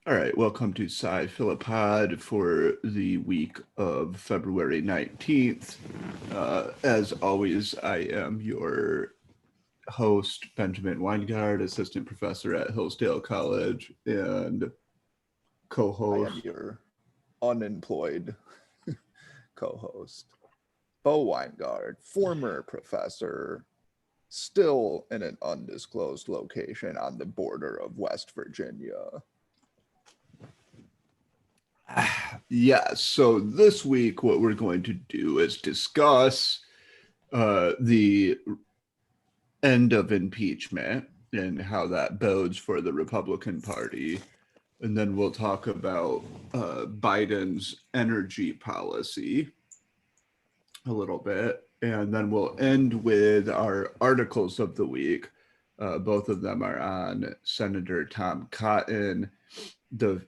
All right, welcome to Sci Philipod for the week of February 19th. As always, I am your host, Benjamin Weingard, assistant professor at Hillsdale College, and co I am host. your unemployed co-host, Bo Weingard, former professor, still in an undisclosed location on the border of West Virginia. Yes, so this week, what we're going to do is discuss the end of impeachment and how that bodes for the Republican Party. And then we'll talk about Biden's energy policy a little bit. And then we'll end with our articles of the week. Both of them are on Senator Tom Cotton. The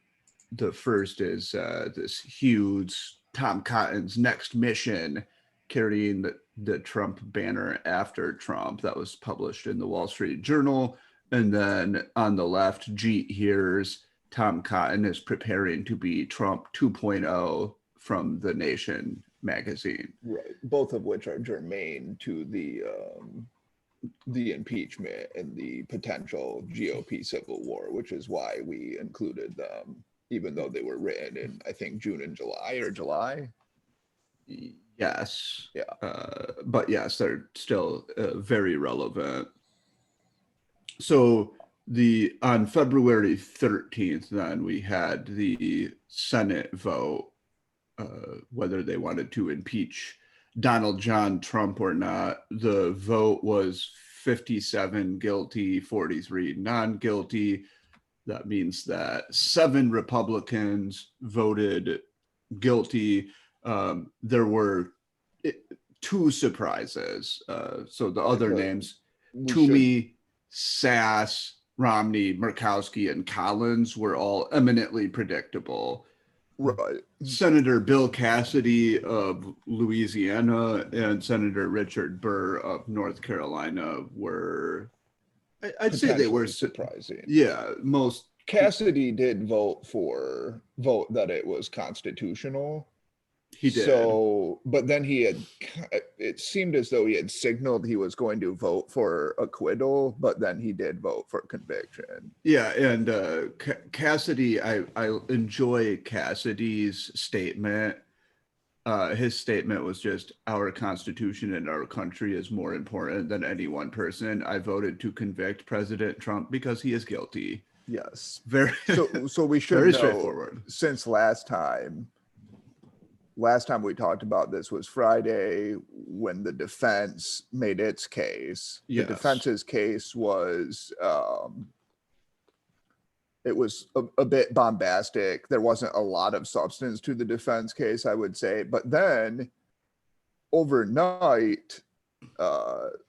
the first is this huge Tom Cotton's next mission, carrying the Trump banner after Trump, that was published in the Wall Street Journal. And then on the left, Jeet hears Tom Cotton is preparing to be Trump 2.0 from The Nation magazine. Right, both of which are germane to the impeachment and the potential GOP civil war, which is why we included them, even though they were written in, I think, June and July or July. Yes. Yeah. But yes, they're still very relevant. So the on February 13th, then we had the Senate vote whether they wanted to impeach Donald John Trump or not. The vote was 57 guilty, 43 non-guilty. That means that 7 Republicans voted guilty. There were 2 surprises. So the I other feel like names, we should. Toomey, Sass, Romney, Murkowski, and Collins, were all eminently predictable. Right. Senator Bill Cassidy of Louisiana and Senator Richard Burr of North Carolina were, I'd say they were, Potentially surprising. yeah, most. Cassidy did vote that it was constitutional. He did. So, but then it seemed as though he had signaled he was going to vote for acquittal, but then he did vote for conviction. Yeah, and Cassidy, I enjoy Cassidy's statement. His statement was just, our Constitution and our country is more important than any one person. I voted to convict President Trump because he is guilty. Yes. Very, So we should very know, straightforward. since last time we talked about this was Friday when the defense made its case. The Yes. defense's case was it was a bit bombastic. There wasn't a lot of substance to the defense case, I would say. But then overnight,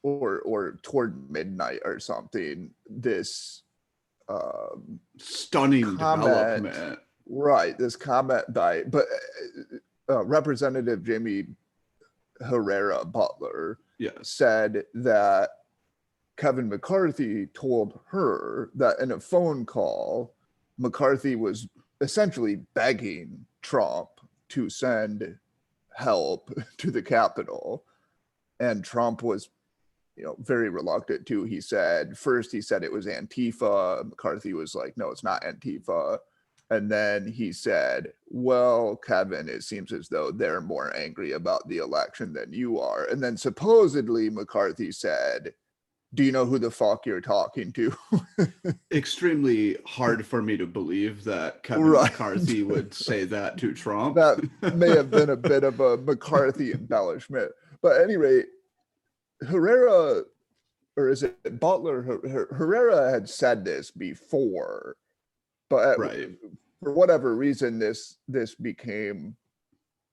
or toward midnight or something, this Stunning comment, development. right? This comment by, but Representative Jamie Herrera Butler Yes. said that Kevin McCarthy told her that in a phone call, McCarthy was essentially begging Trump to send help to the Capitol. And Trump was, very reluctant to. He said it was Antifa. McCarthy was like, no, it's not Antifa. And then he said, well, Kevin, it seems as though they're more angry about the election than you are. And then supposedly McCarthy said, do you know who the fuck you're talking to? Extremely hard for me to believe that Kevin Right. McCarthy would say that to Trump. That may have been a bit of a McCarthy embellishment. But at any rate, Herrera, or is it Butler? Herrera had said this before, but Right. for whatever reason, this became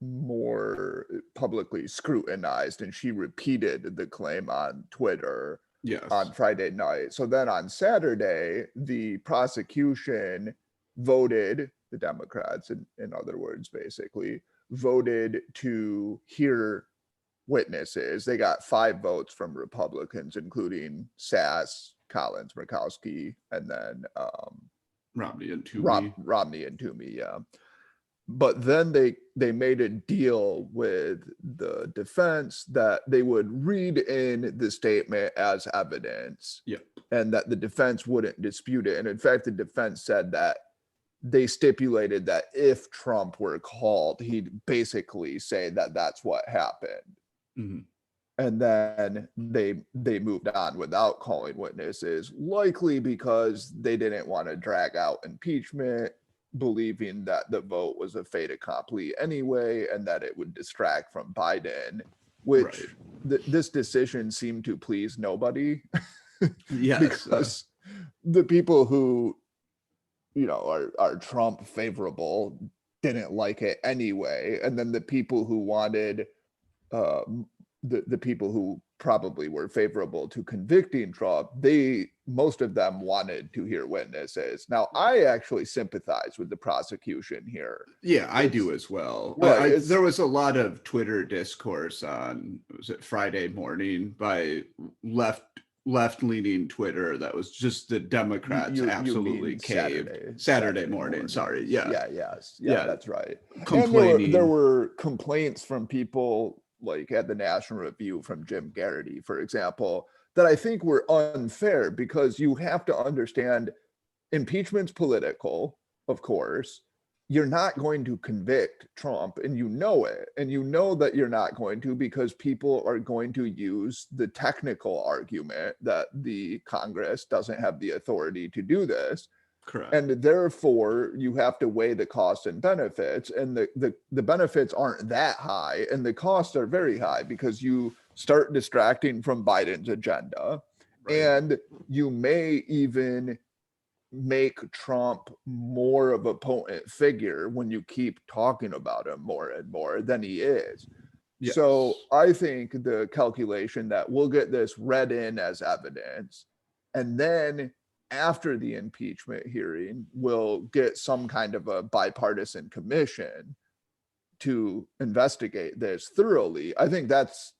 more publicly scrutinized, and she repeated the claim on Twitter Yes. on Friday night. So then on Saturday, the prosecution voted, the Democrats, in other words, basically, voted to hear witnesses. They got 5 votes from Republicans, including Sass, Collins, Murkowski, and then Romney and Toomey. Romney and Toomey, yeah. But then they made a deal with the defense that they would read in the statement as evidence, Yep. and that the defense wouldn't dispute it. And in fact, the defense said that they stipulated that if Trump were called, he'd basically say that that's what happened. Mm-hmm. And then they moved on without calling witnesses, likely because they didn't want to drag out impeachment, believing that the vote was a fait accompli anyway, and that it would distract from Biden, which this decision seemed to please nobody. Yes. Because the people who, are Trump favorable didn't like it anyway. And then the people who wanted, the people who probably were favorable to convicting Trump, most of them wanted to hear witnesses. Now, I actually sympathize with the prosecution here. Yeah, I do as well. Right, there was a lot of Twitter discourse on, was it Friday morning, by left-leaning Twitter that was just the Democrats absolutely caved. Saturday morning. Sorry. Yeah. Yeah, that's right. Complaining. And there were complaints from people like at the National Review from Jim Garrity, for example, that I think were unfair, because you have to understand impeachment's political, of course. You're not going to convict Trump, and you know it. And you know that you're not going to, because people are going to use the technical argument that the Congress doesn't have the authority to do this. Correct. And therefore, you have to weigh the costs and benefits, and the benefits aren't that high, and the costs are very high, because you start distracting from Biden's agenda, and you may even make Trump more of a potent figure when you keep talking about him more and more than he is. Yes. So I think the calculation that we'll get this read in as evidence, and then after the impeachment hearing, we'll get some kind of a bipartisan commission to investigate this thoroughly. I think that's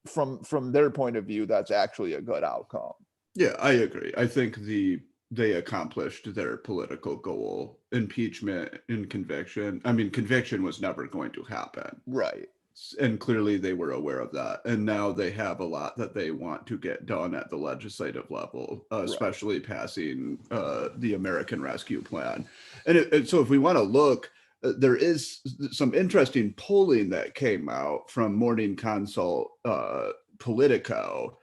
from their point of view, that's actually a good outcome. Yeah, I agree. I think they accomplished their political goal. Impeachment and conviction. I mean, conviction was never going to happen. Right. And clearly they were aware of that. And now they have a lot that they want to get done at the legislative level, especially passing the American Rescue Plan. And so if we want to look, there is some interesting polling that came out from Morning Consult Politico.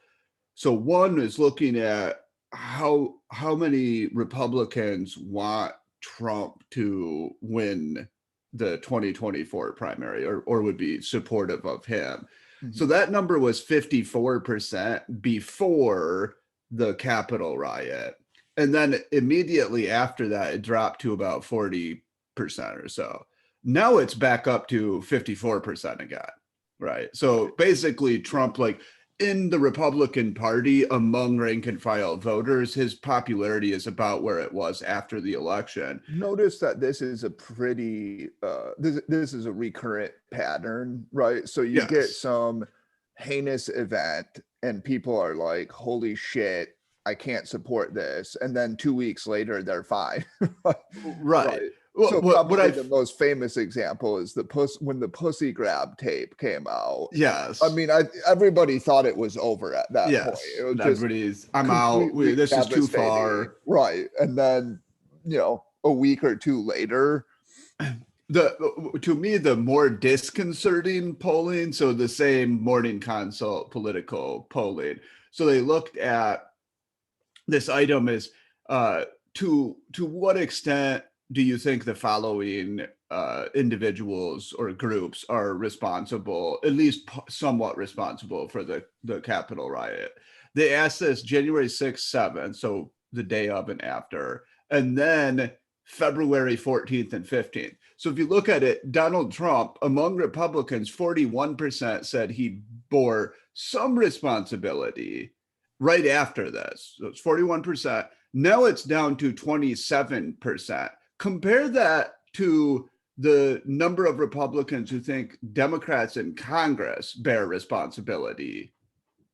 So one is looking at how many Republicans want Trump to win the 2024 primary, or would be supportive of him. Mm-hmm. So that number was 54% before the Capitol riot. And then immediately after that, it dropped to about 40% or so. Now it's back up to 54% again, right? So basically Trump, like, in the Republican Party, among rank and file voters, his popularity is about where it was after the election. Notice that this is a pretty, this is a recurrent pattern, right? So you get some heinous event and people are like, holy shit, I can't support this. And then 2 weeks later, they're fine. Right. Well, so probably the most famous example is when the pussy grab tape came out. Yes. I mean, everybody thought it was over at that point. It was everybody's, I'm out. This is too far. Right. And then, a week or two later. To me, the more disconcerting polling, so the same Morning Consult Political polling. So they looked at this item as to what extent do you think the following individuals or groups are responsible, at least somewhat responsible, for the Capitol riot? They asked this January 6th, 7th, so the day of and after, and then February 14th and 15th. So if you look at it, Donald Trump, among Republicans, 41% said he bore some responsibility right after this. So it's 41%. Now it's down to 27%. Compare that to the number of Republicans who think Democrats in Congress bear responsibility.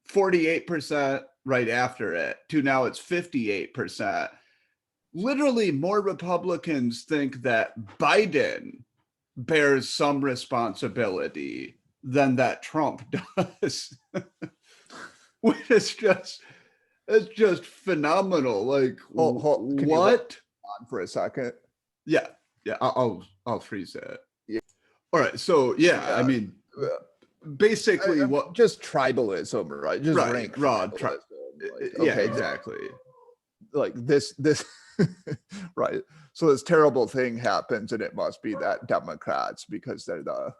48% right after it, to now it's 58%. literally more Republicans think that Biden bears some responsibility than that Trump does. Which is just, it's just phenomenal. Like, Can you what? on for a second? Yeah, I'll freeze it. Yeah. All right, so yeah, I mean, basically what just tribalism, right? Just right, rank raw tribalism. Like, yeah, exactly. Like this right. So this terrible thing happens, and it must be that Democrats, because they're the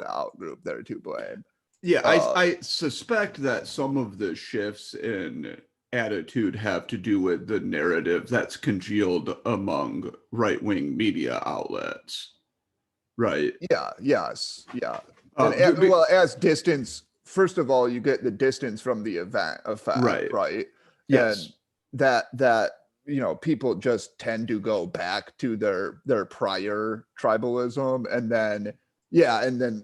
out group, they're to blame. Yeah, I suspect that some of the shifts in attitude have to do with the narrative that's congealed among right-wing media outlets. Right. Yeah, yes, yeah. Well, as distance, first of all, you get the distance from the event effect, right? Yes. And that people just tend to go back to their prior tribalism, and then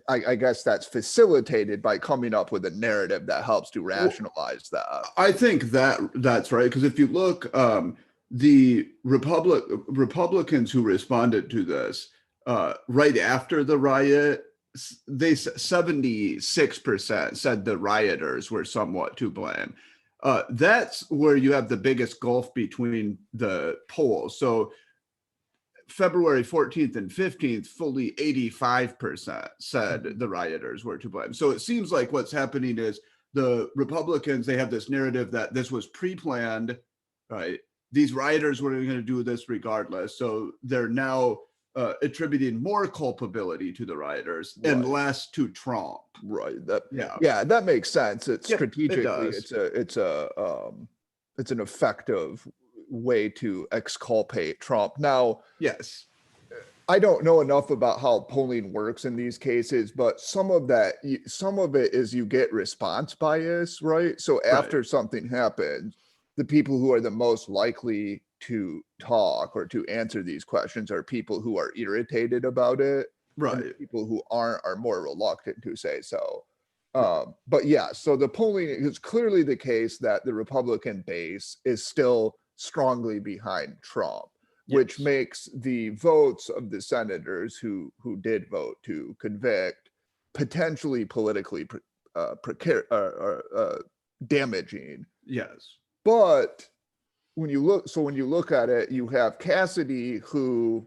I guess that's facilitated by coming up with a narrative that helps to rationalize that. I think that's right, because if you look, the Republicans who responded to this right after the riot, they 76% said the rioters were somewhat to blame. That's where you have the biggest gulf between the polls. So February 14th and 15th, fully 85% said the rioters were to blame. So it seems like what's happening is the Republicans, they have this narrative that this was pre-planned, right? These rioters were going to do this regardless. So they're now attributing more culpability to the rioters and less to Trump. Right. That makes sense. It's strategically, it's an effective way to exculpate Trump. Now, yes, I don't know enough about how polling works in these cases, but some of it is you get response bias, right? So after something happens, the people who are the most likely to talk or to answer these questions are people who are irritated about it. Right. And people who aren't are more reluctant to say so. But yeah, so the polling is clearly the case that the Republican base is still strongly behind Trump, which makes the votes of the senators who did vote to convict potentially politically damaging. Yes. But when you look at it, you have Cassidy, who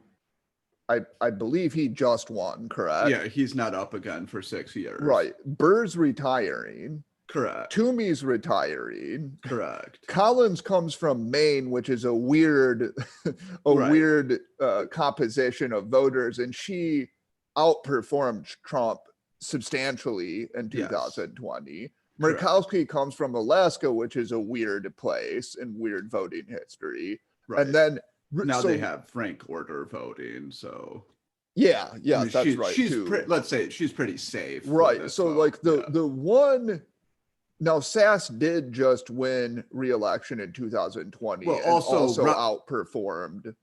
I believe he just won, correct? Yeah, he's not up again for 6 years. Right. Burr's retiring. Correct. Toomey's retiring. Correct. Collins comes from Maine, which is a weird composition of voters, and she outperformed Trump substantially in 2020. Murkowski comes from Alaska, which is a weird place and weird voting history. Right. And then now they have rank order voting, so I mean, that's right. She's let's say she's pretty safe. Right. So like the one. Now, Sass did just win re-election in 2020, and also outperformed.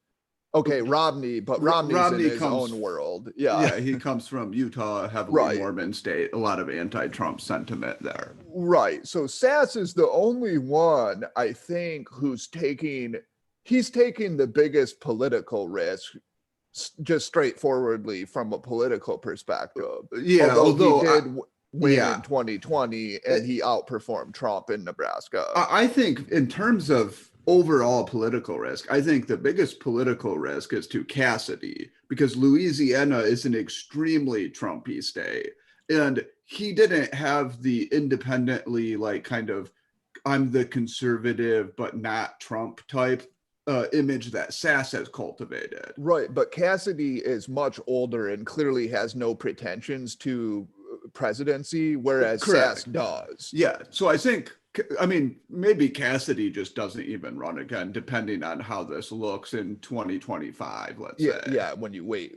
Okay, Romney, but Romney's in his own world. Yeah, he comes from Utah, heavily Mormon state, a lot of anti-Trump sentiment there. Right. So Sass is the only one, I think, he's taking the biggest political risk, just straightforwardly from a political perspective. Yeah, although he did win in 2020, and he outperformed Trump in Nebraska. I think in terms of overall political risk, I think the biggest political risk is to Cassidy, because Louisiana is an extremely Trumpy state, and he didn't have the independently I'm the conservative but not Trump type image that Sass has cultivated. Right, but Cassidy is much older and clearly has no pretensions to presidency, whereas Sass does. Yeah, so I mean, maybe Cassidy just doesn't even run again, depending on how this looks in 2025, let's say. Yeah, when you wait,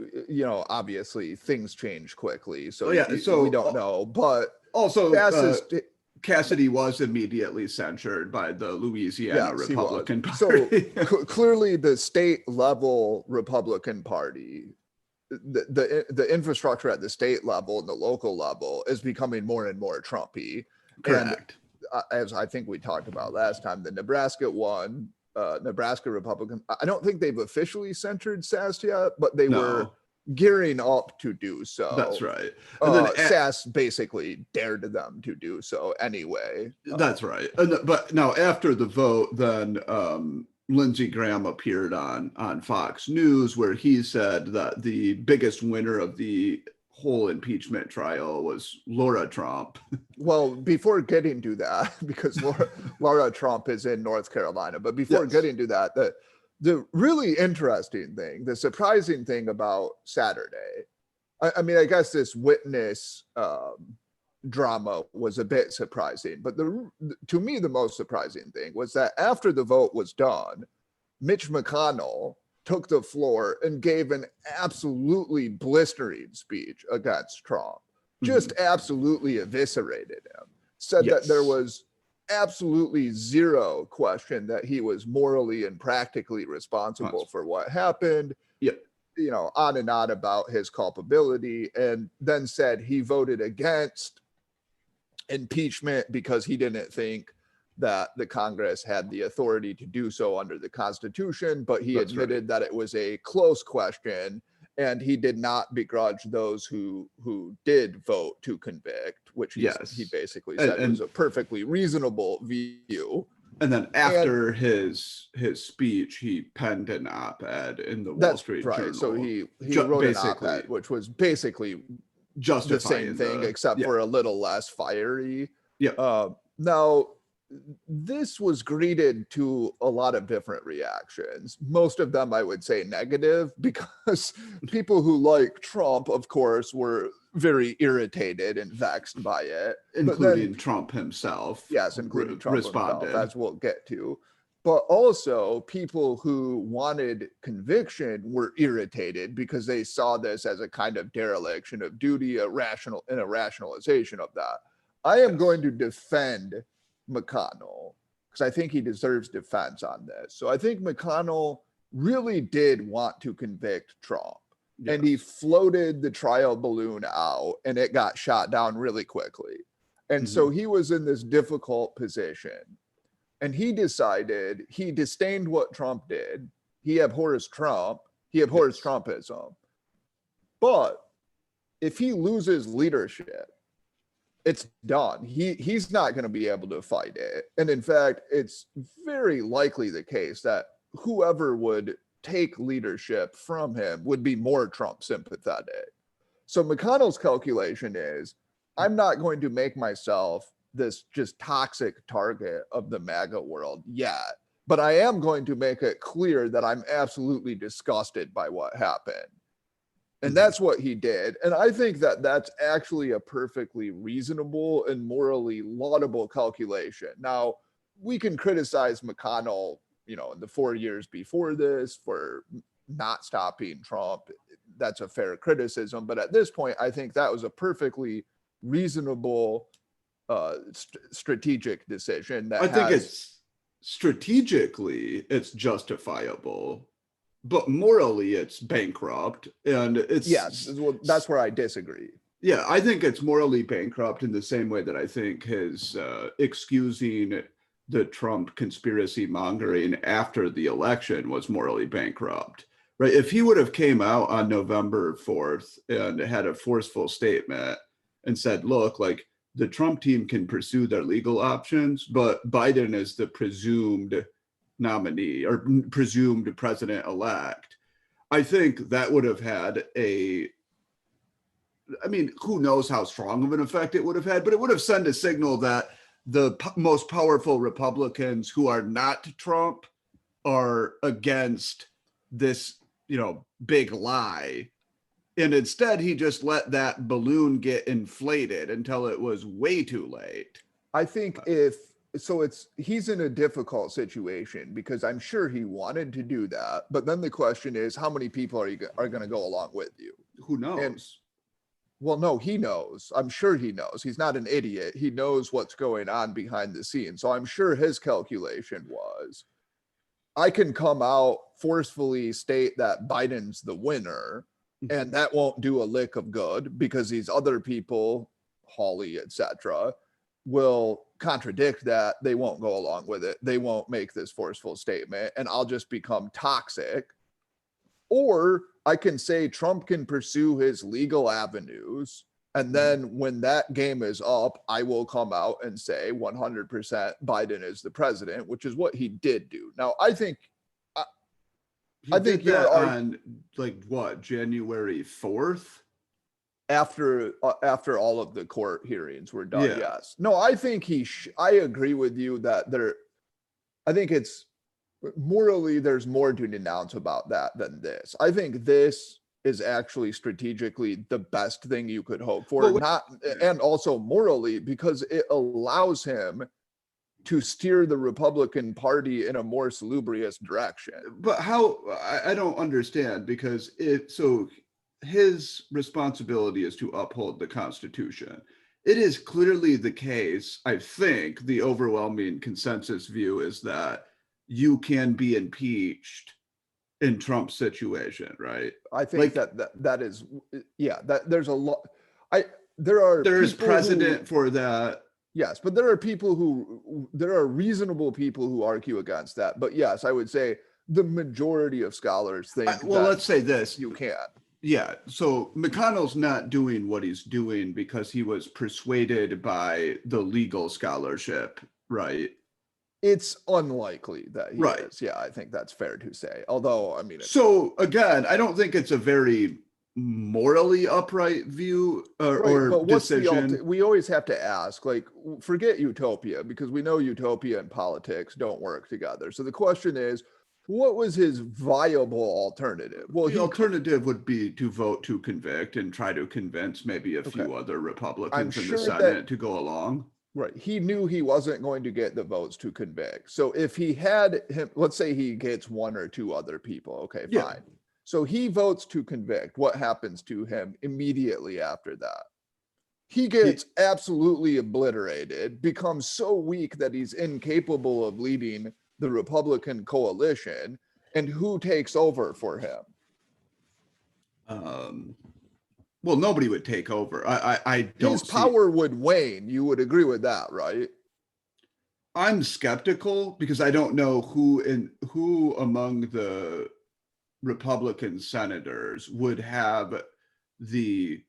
obviously things change quickly, so so we don't know. But also, Cassidy was immediately censured by the Louisiana Republican Party. So clearly the state level Republican Party, the infrastructure at the state level and the local level is becoming more and more Trumpy. Correct. And as I think we talked about last time, the Nebraska one Nebraska Republicans. I don't think they've officially censured Sass yet, but they were No, gearing up to do so. that's right. And then Sass basically dared them to do so anyway. That's right. But now after the vote, then Lindsey Graham appeared on Fox News, where he said that the biggest winner of the whole impeachment trial was Laura Trump. Well, before getting to that, because Laura Trump is in North Carolina, but before getting to that, the really interesting thing, the surprising thing about Saturday, I mean, I guess this witness drama was a bit surprising, but to me, the most surprising thing was that after the vote was done, Mitch McConnell took the floor and gave an absolutely blistering speech against Trump, just absolutely eviscerated him, said that there was absolutely zero question that he was morally and practically responsible for what happened. You know, on and on about his culpability, and then said he voted against impeachment because he didn't think that the Congress had the authority to do so under the Constitution, but he admitted that it was a close question, and he did not begrudge those who did vote to convict, which he basically said was a perfectly reasonable view. And then after his speech, he penned an op-ed in the Wall Street Journal. So he wrote an op-ed, which was basically just the same thing, except for a little less fiery. Now, this was greeted to a lot of different reactions. Most of them, I would say, negative, because people who like Trump, of course, were very irritated and vexed by it. Including Trump himself. Yes, including Trump himself, as we'll get to. But also people who wanted conviction were irritated because they saw this as a kind of dereliction of duty, a rationalization of that. I am going to defend McConnell because I think he deserves defense on this. So I think McConnell really did want to convict Trump. And he floated the trial balloon out and it got shot down really quickly. And so he was in this difficult position. And he decided he disdained what Trump did. He abhors Trump. He abhors Trumpism. But if he loses leadership, it's done. He's not going to be able to fight it. And in fact, it's very likely the case that whoever would take leadership from him would be more Trump sympathetic. So McConnell's calculation is, I'm not going to make myself this just toxic target of the MAGA world yet, but I am going to make it clear that I'm absolutely disgusted by what happened. And that's what he did. And I think that that's actually a perfectly reasonable and morally laudable calculation. Now, we can criticize McConnell, you know, in the 4 years before this for not stopping Trump. That's a fair criticism. But at this point, I think that was a perfectly reasonable strategic decision. That I think it's strategically, it's justifiable. But morally, it's bankrupt, and it's well, that's where I disagree. Yeah, I think it's morally bankrupt in the same way that I think his excusing the Trump conspiracy mongering after the election was morally bankrupt, right? If he would have came out on November 4th and had a forceful statement and said, look, like the Trump team can pursue their legal options, but Biden is the presumed nominee or presumed president-elect, I think that would have had I mean, who knows how strong of an effect it would have had, but it would have sent a signal that the most powerful Republicans who are not Trump are against this, you know, big lie. And instead, he just let that balloon get inflated until it was way too late. I think he's in a difficult situation because I'm sure he wanted to do that. But then the question is, how many people are going to go along with you? Who knows? Well, no, he knows. I'm sure he knows. He's not an idiot. He knows what's going on behind the scenes. So I'm sure his calculation was, I can come out forcefully state that Biden's the winner, and that won't do a lick of good because these other people, Hawley, etc., will contradict that. They won't go along with it. They won't make this forceful statement, and I'll just become toxic. Or I can say Trump can pursue his legal avenues. And then when that game is up, I will come out and say 100% Biden is the president, which is what he did do. Now, I think I think that on like what, January 4th? After all of the court hearings were done, yeah. Yes. No, I think I agree with you that I think it's morally there's more to denounce about that than this. I think this is actually strategically the best thing you could hope for, and also morally, because it allows him to steer the Republican Party in a more salubrious direction. But how? I don't understand, because his responsibility is to uphold the Constitution. It is clearly the case, I think the overwhelming consensus view is that you can be impeached in Trump's situation, right? I think that is, yeah, that there's a lot. There is precedent for that. Yes, but there are reasonable people who argue against that. But yes, I would say the majority of scholars think let's say this. You can't. Yeah, so McConnell's not doing what he's doing because he was persuaded by the legal scholarship, right? It's unlikely that he is. Yeah, I think that's fair to say. Although, I mean... So, again, I don't think it's a very morally upright view or decision. We always have to ask, like, forget utopia, because we know utopia and politics don't work together. So the question is, what was his viable alternative? Well, the alternative would be to vote to convict and try to convince maybe a few other Republicans in the Senate to go along. Right. He knew he wasn't going to get the votes to convict. So if he had him, let's say he gets one or two other people. Okay, fine. So he votes to convict. What happens to him immediately after that? He gets absolutely obliterated, becomes so weak that he's incapable of leading the Republican coalition. And who takes over for him? Well, nobody would take over. I don't. His power would wane. You would agree with that, right? I'm skeptical because I don't know who among the Republican senators would have the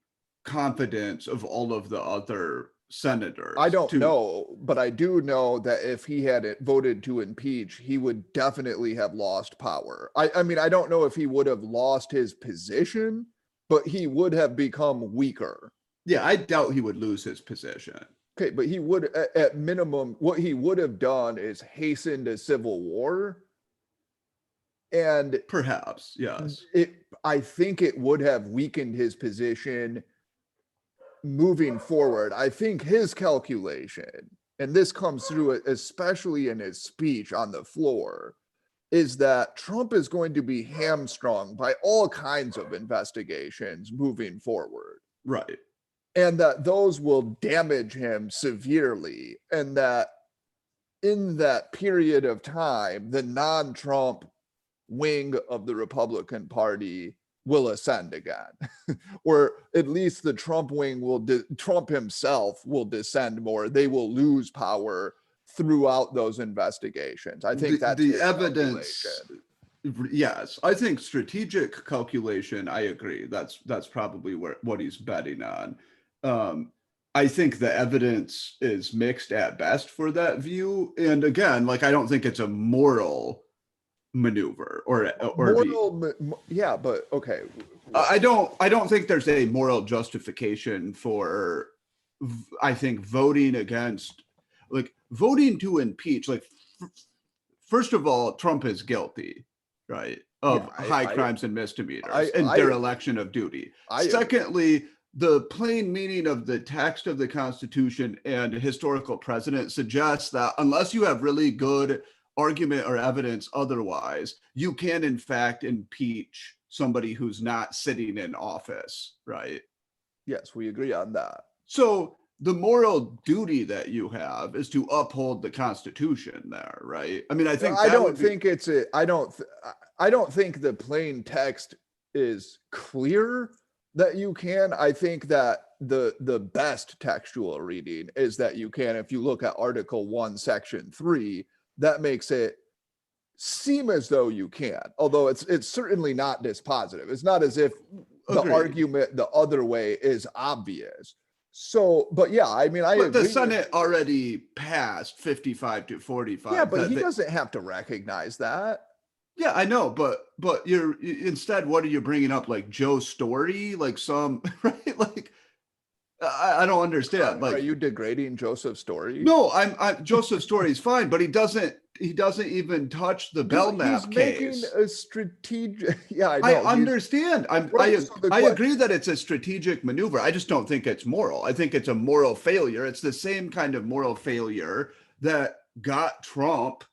confidence of all of the other senators. I don't know, but I do know that if he had voted to impeach, he would definitely have lost power. I mean, I don't know if he would have lost his position, but he would have become weaker. Yeah, I doubt he would lose his position. Okay, but he would, at minimum, what he would have done is hastened a civil war. And perhaps, yes. I think it would have weakened his position moving forward. I think his calculation, and this comes through especially in his speech on the floor, is that Trump is going to be hamstrung by all kinds of investigations moving forward. Right. And that those will damage him severely. And that in that period of time, the non-Trump wing of the Republican Party will ascend again. Or at least the Trump wing Trump himself will descend more. They will lose power throughout those investigations. I think that's the evidence. Yes, I think strategic calculation, I agree. That's probably what he's betting on. I think the evidence is mixed at best for that view. And again, like, I don't think it's a moral maneuver yeah, but okay. I don't think there's a moral justification for, I think, voting against, like, voting to impeach. Like, first of all, Trump is guilty, right, of high crimes and misdemeanors in their election of duty. Secondly, the plain meaning of the text of the Constitution and historical precedent suggests that unless you have really good argument or evidence otherwise, you can in fact impeach somebody who's not sitting in office, right? Yes, we agree on that. So the moral duty that you have is to uphold the Constitution there, right? I mean, I think I don't think the plain text is clear that you can. I think that the best textual reading is that you can, if you look at Article 1, Section 3, that makes it seem as though you can, although it's certainly not dispositive. It's not as if the Agreed. argument the other way is obvious. So, but yeah, I mean, I But agree the Senate already passed 55 to 45. Yeah, but he doesn't have to recognize that. Yeah, I know, but you're instead, what are you bringing up? Like Joe's story, like some right? Like I don't understand. Like, are you degrading Joseph's story? no, I'm Joseph's story is fine, but he doesn't even touch the Belknap case. Making a strategic. Yeah, I know. I understand. Right, so I agree that it's a strategic maneuver. I just don't think it's moral. I think it's a moral failure. It's the same kind of moral failure that got Trump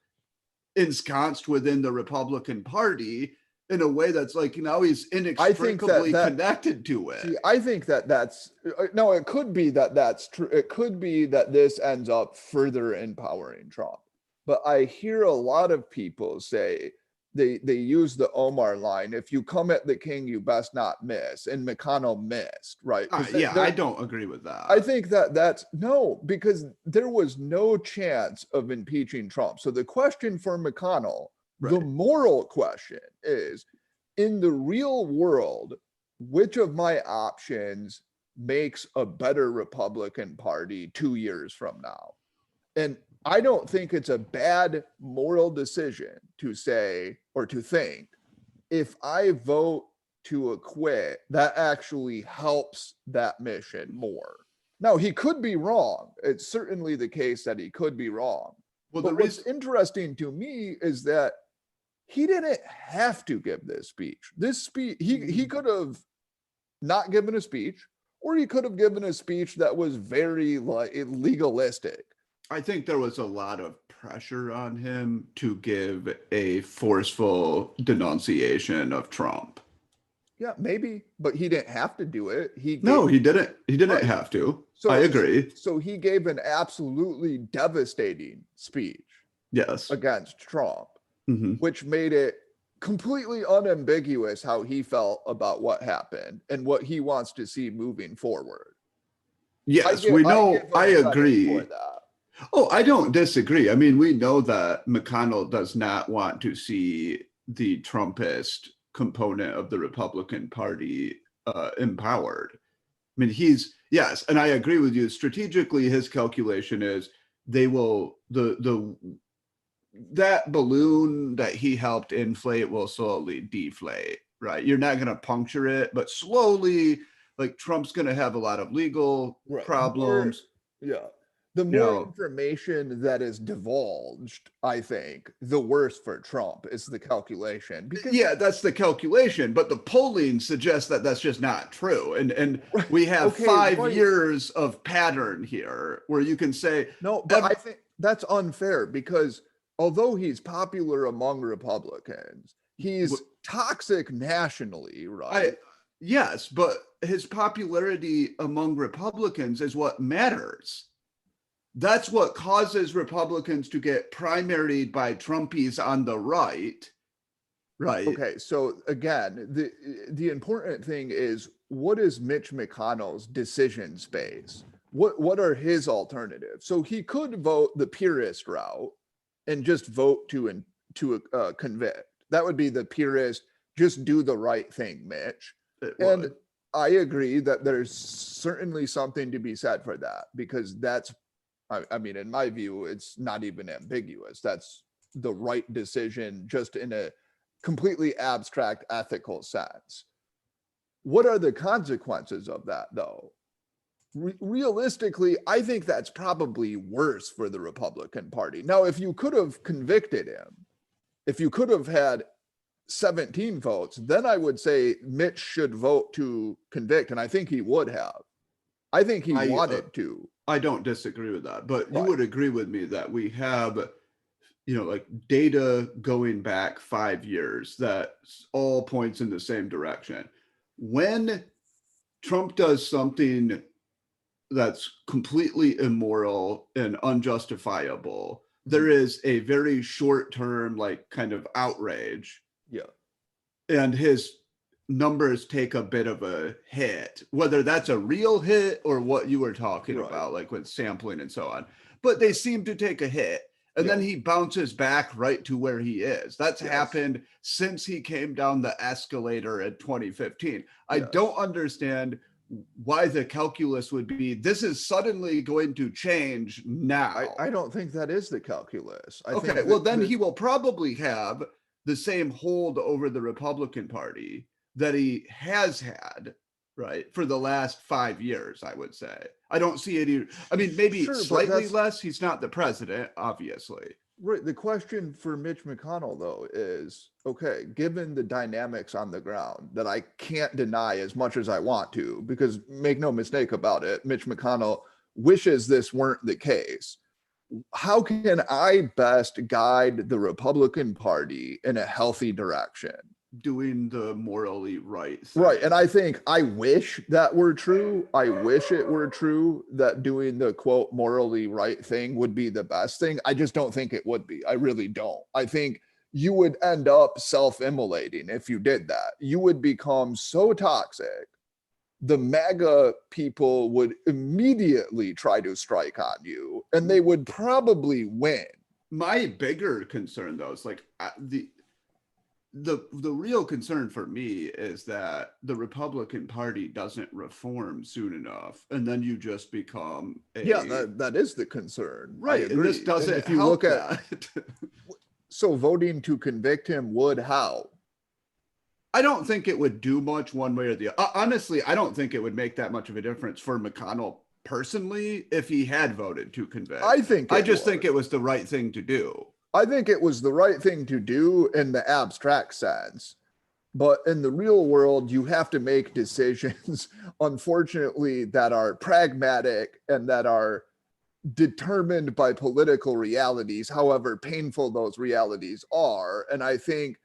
ensconced within the Republican Party in a way that's like, now he's inextricably connected to it. See, I think that's no, it could be that's true. It could be that this ends up further empowering Trump. But I hear a lot of people say they use the Omar line, if you come at the king, you best not miss. And McConnell missed, right? Yeah, I don't agree with that. I think that's no, because there was no chance of impeaching Trump. So the question for McConnell, the moral question is, in the real world, which of my options makes a better Republican Party 2 years from now? And I don't think it's a bad moral decision to say or to think, if I vote to acquit, that actually helps that mission more. Now, he could be wrong. It's certainly the case that he could be wrong. Well, but what's interesting to me is that he didn't have to give this speech. This speech, he could have not given a speech, or he could have given a speech that was very legalistic. I think there was a lot of pressure on him to give a forceful denunciation of Trump. Yeah, maybe, but he didn't have to do it. He didn't. He didn't have to. So, I agree. So he gave an absolutely devastating speech. Yes. Against Trump, which made it completely unambiguous how he felt about what happened and what he wants to see moving forward. Yes, we know. I agree. Oh, I don't disagree. I mean, we know that McConnell does not want to see the Trumpist component of the Republican Party empowered. I mean, yes, and I agree with you. Strategically, his calculation is they will that balloon that he helped inflate will slowly deflate, right? You're not going to puncture it, but slowly, like Trump's going to have a lot of legal problems. The more information that is divulged, I think, the worse for Trump is the calculation. Because that's the calculation, but the polling suggests that that's just not true. And we have 5 years of pattern here where you can say... No, but I think that's unfair because although he's popular among Republicans, he's toxic nationally, right? Yes, but his popularity among Republicans is what matters. That's what causes Republicans to get primaried by Trumpies on the right. Right. Okay. So again, the important thing is, what is Mitch McConnell's decision space? What are his alternatives? So he could vote the purist route and just vote to convict. That would be the purist, just do the right thing, Mitch. And I agree that there's certainly something to be said for that, because that's, I mean, in my view, it's not even ambiguous. That's the right decision, just in a completely abstract ethical sense. What are the consequences of that, though? Realistically, I think that's probably worse for the Republican Party. Now, if you could have convicted him, if you could have had 17 votes, then I would say Mitch should vote to convict, and I think he would have. I think he wanted to. I don't disagree with that, but you would agree with me that we have, like data going back 5 years that all points in the same direction. When Trump does something that's completely immoral and unjustifiable, there is a very short-term, like, kind of outrage. Yeah. And his numbers take a bit of a hit, whether that's a real hit or what you were talking Right. about, like with sampling and so on. But they seem to take a hit. And then he bounces back right to where he is. That's happened since he came down the escalator in 2015. I don't understand why the calculus would be this is suddenly going to change now. I don't think that is the calculus. I okay, think well, then he will probably have the same hold over the Republican Party that he has had, right, for the last 5 years, I would say. I don't see any, I mean, maybe slightly less. He's not the president, obviously. Right. The question for Mitch McConnell, though, is, okay, given the dynamics on the ground that I can't deny as much as I want to, because make no mistake about it, Mitch McConnell wishes this weren't the case. How can I best guide the Republican Party in a healthy direction? Doing the morally right thing. Right. And I think I wish that were true. I wish it were true that doing the quote morally right thing would be the best thing. I just don't think it would be. I really don't. I think you would end up self-immolating if you did that. You would become so toxic. The MAGA people would immediately try to strike on you, and they would probably win. My bigger concern, though, is like the real concern for me is that the Republican Party doesn't reform soon enough, and then you just become that is the concern, right? And this doesn't. And if you look at so voting to convict him would how? I don't think it would do much one way or the other. Honestly, I don't think it would make that much of a difference for McConnell personally if he had voted to convict. I just think it was the right thing to do. I think it was the right thing to do in the abstract sense. But in the real world, you have to make decisions, unfortunately, that are pragmatic and that are determined by political realities, however painful those realities are. And I think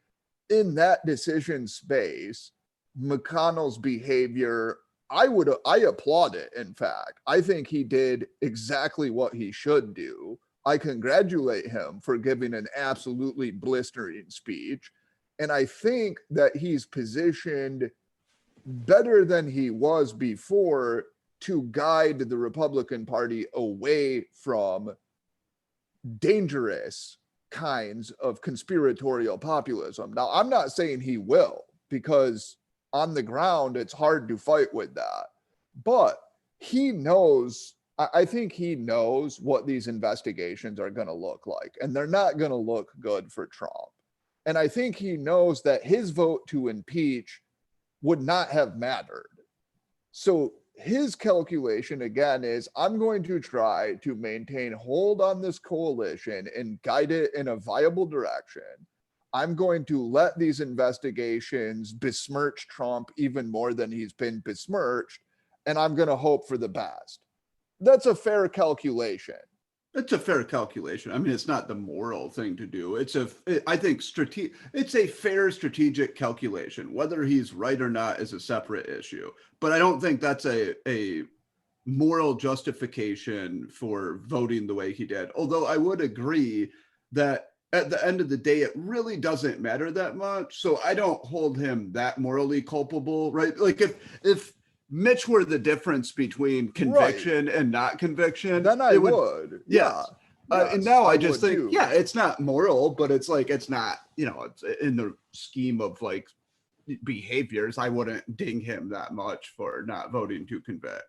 in that decision space, McConnell's behavior, I applaud it, in fact. I think he did exactly what he should do. I congratulate him for giving an absolutely blistering speech. And I think that he's positioned better than he was before to guide the Republican Party away from dangerous kinds of conspiratorial populism. Now, I'm not saying he will, because on the ground, it's hard to fight with that. But he knows, I think he knows what these investigations are going to look like, and they're not going to look good for Trump. And I think he knows that his vote to impeach would not have mattered. So his calculation, again, is I'm going to try to maintain hold on this coalition and guide it in a viable direction. I'm going to let these investigations besmirch Trump even more than he's been besmirched, and I'm going to hope for the best. That's a fair calculation. It's a fair calculation. I mean, it's not the moral thing to do. I think it's a fair strategic calculation. Whether he's right or not is a separate issue. But I don't think that's a moral justification for voting the way he did. Although I would agree that at the end of the day, it really doesn't matter that much. So I don't hold him that morally culpable, right? Like if Mitch were the difference between conviction and not conviction, then I would. Yeah. Yes, and now I just think, it's not moral, but it's like, it's not, it's in the scheme of like behaviors. I wouldn't ding him that much for not voting to convict.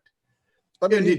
I mean, he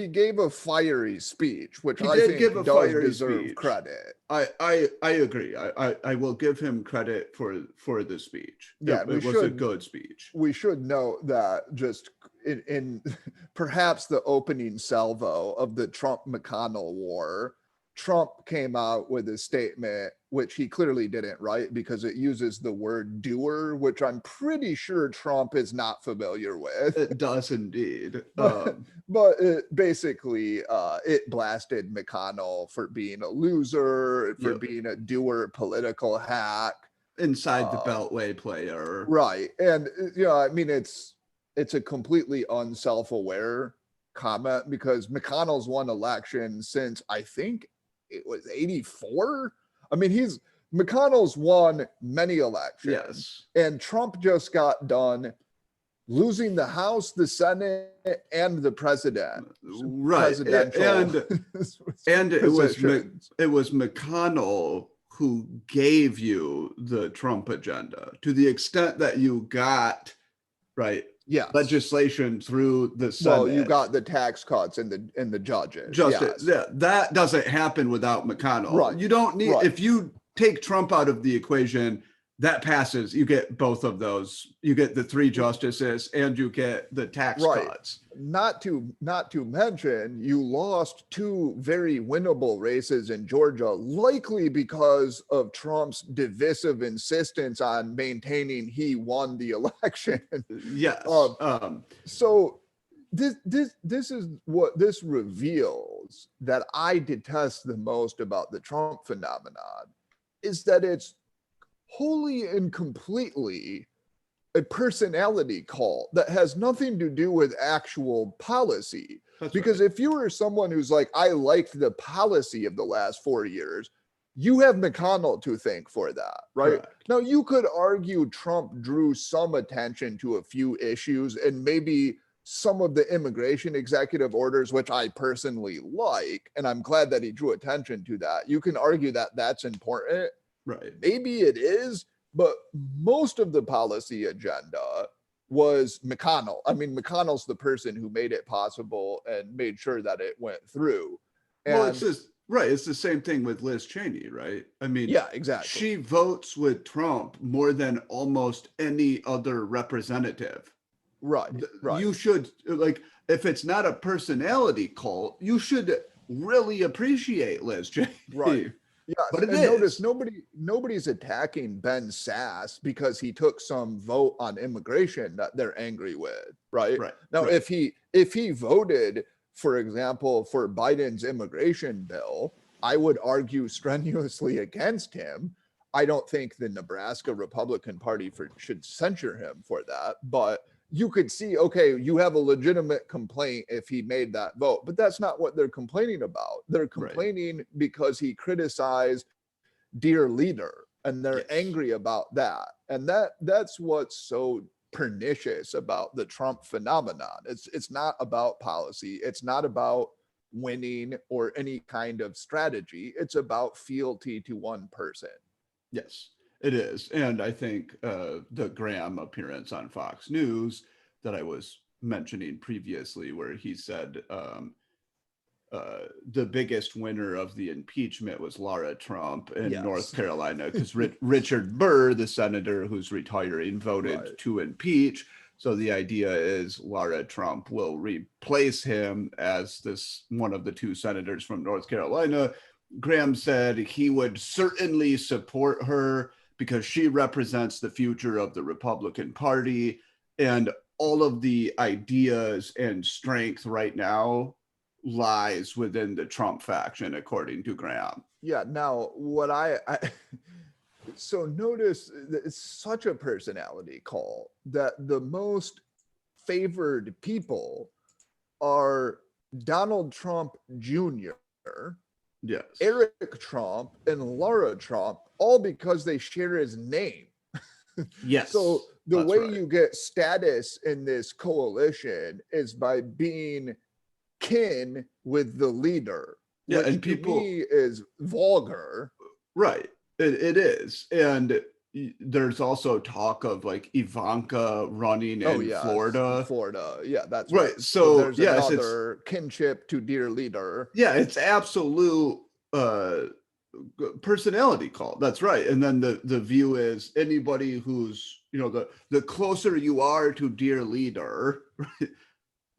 gave a fiery speech, which I think does deserve credit. I agree. I will give him credit for the speech. Yeah, it was a good speech. We should note that just in perhaps the opening salvo of the Trump-McConnell war, Trump came out with a statement, which he clearly didn't write because it uses the word doer, which I'm pretty sure Trump is not familiar with. It does indeed. But it basically, it blasted McConnell for being a loser, for being a doer political hack. Inside the Beltway player. Right. And, I mean, it's a completely unself-aware comment because McConnell's won election since, I think, it was 84. I mean, McConnell's won many elections, Yes. and Trump just got done losing the House, the Senate, and the president. Right. Presidential And it was positions. McConnell who gave you the Trump agenda to the extent that you got Yes. legislation through the Senate. Well, you got the tax cuts and the judges. Justice. Yes. That doesn't happen without McConnell. Right. You don't need, Right. if you take Trump out of the equation, that passes. You get both of those. You get the 3 justices and you get the tax Right. cuts. Not to mention, you lost 2 very winnable races in Georgia, likely because of Trump's divisive insistence on maintaining he won the election. Yes. So this is what this reveals that I detest the most about the Trump phenomenon, is that it's wholly and completely a personality cult that has nothing to do with actual policy. That's because right. if you were someone who's like, I liked the policy of the last 4 years, you have McConnell to thank for that, right? Correct. Now, you could argue Trump drew some attention to a few issues, and maybe some of the immigration executive orders, which I personally like, and I'm glad that he drew attention to that. You can argue that that's important. Right. Maybe it is, but most of the policy agenda was McConnell. I mean, McConnell's the person who made it possible and made sure that it went through. And Well, it's just right. It's the same thing with Liz Cheney, right? I mean, yeah, exactly. She votes with Trump more than almost any other representative. Right. You should, like, if it's not a personality cult, you should really appreciate Liz Cheney. Right. Yeah, but it is. Notice nobody's attacking Ben Sass because he took some vote on immigration that they're angry with, right? Now, if he voted, for example, for Biden's immigration bill, I would argue strenuously against him. I don't think the Nebraska Republican Party should censure him for that, but you could see, okay, you have a legitimate complaint if he made that vote, but that's not what they're complaining about. They're complaining because he criticized Dear Leader, and they're angry about that. And that's what's so pernicious about the Trump phenomenon. It's not about policy. It's not about winning or any kind of strategy. It's about fealty to one person. Yes. It is. And I think the Graham appearance on Fox News that I was mentioning previously, where he said the biggest winner of the impeachment was Laura Trump in North Carolina, because Richard Burr, the senator who's retiring, voted to impeach. So the idea is Laura Trump will replace him as one of the 2 senators from North Carolina. Graham said he would certainly support her because she represents the future of the Republican Party, and all of the ideas and strength right now lies within the Trump faction, according to Graham. Yeah. Now, what so notice that it's such a personality call that the most favored people are Donald Trump Jr., yes, Eric Trump, and Laura Trump, all because they share his name. Yes. So the way you get status in this coalition is by being kin with the leader. Yeah, which and people to me is vulgar. Right. It is. And there's also talk of like Ivanka running in Florida. Yeah, that's right. So there's another kinship to Dear Leader. Yeah, it's absolute personality cult. That's right. And then the view is anybody who's, the closer you are to Dear Leader,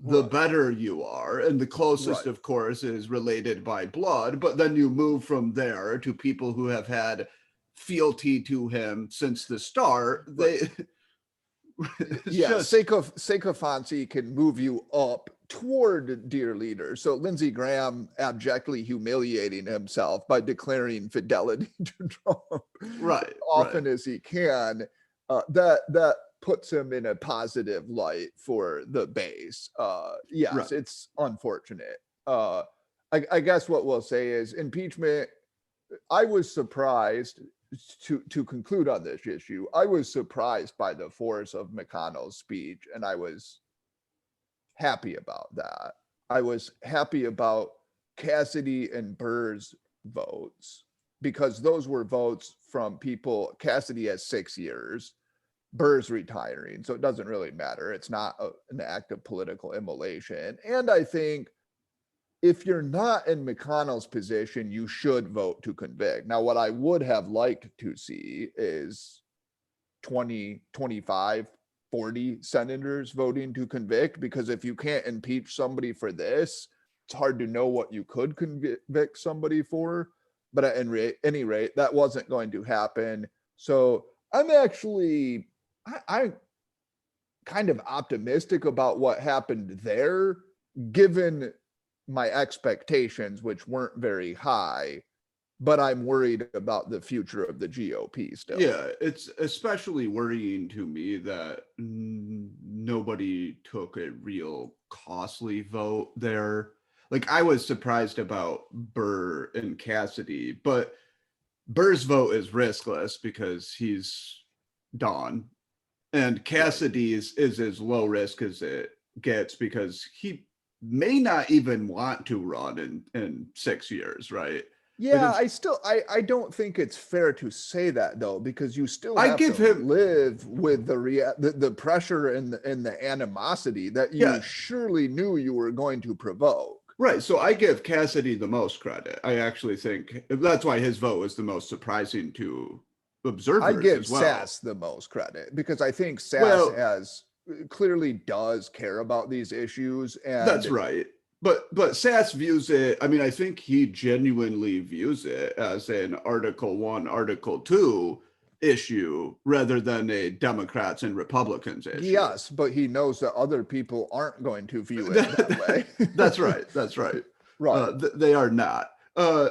the better you are. And the closest, of course, is related by blood. But then you move from there to people who have had fealty to him since the start. Sycophancy can move you up toward Dear Leader. So Lindsey Graham abjectly humiliating himself by declaring fidelity to Trump often as he can, that puts him in a positive light for the base. It's unfortunate. I guess what we'll say is impeachment. I was surprised to conclude on this issue, I was surprised by the force of McConnell's speech, and I was happy about that. I was happy about Cassidy and Burr's votes, because those were votes from people. Cassidy has 6 years, Burr's retiring, so it doesn't really matter. It's not an act of political immolation. And I think if you're not in McConnell's position, you should vote to convict. Now, what I would have liked to see is 20, 25, 40 senators voting to convict, because if you can't impeach somebody for this, it's hard to know what you could convict somebody for. But at any rate, that wasn't going to happen. So I'm actually, I'm kind of optimistic about what happened there, given my expectations, which weren't very high, but I'm worried about the future of the GOP still. Yeah, it's especially worrying to me that nobody took a real costly vote there. Like, I was surprised about Burr and Cassidy, but Burr's vote is riskless because he's done. And Cassidy's is as low risk as it gets because he may not even want to run in 6 years, right? Yeah, I don't think it's fair to say that, though, because you still have to live with the pressure and the animosity that you surely knew you were going to provoke. Right. So I give Cassidy the most credit. I actually think that's why his vote was the most surprising to observers. I give as well. Sass the most credit, because I think Sass clearly does care about these issues. And that's right. But Sass views it, I mean, I think he genuinely views it as an Article 1, Article 2 issue rather than a Democrats and Republicans issue. Yes, but he knows that other people aren't going to view it that way. That's right. That's right. Right. They are not. I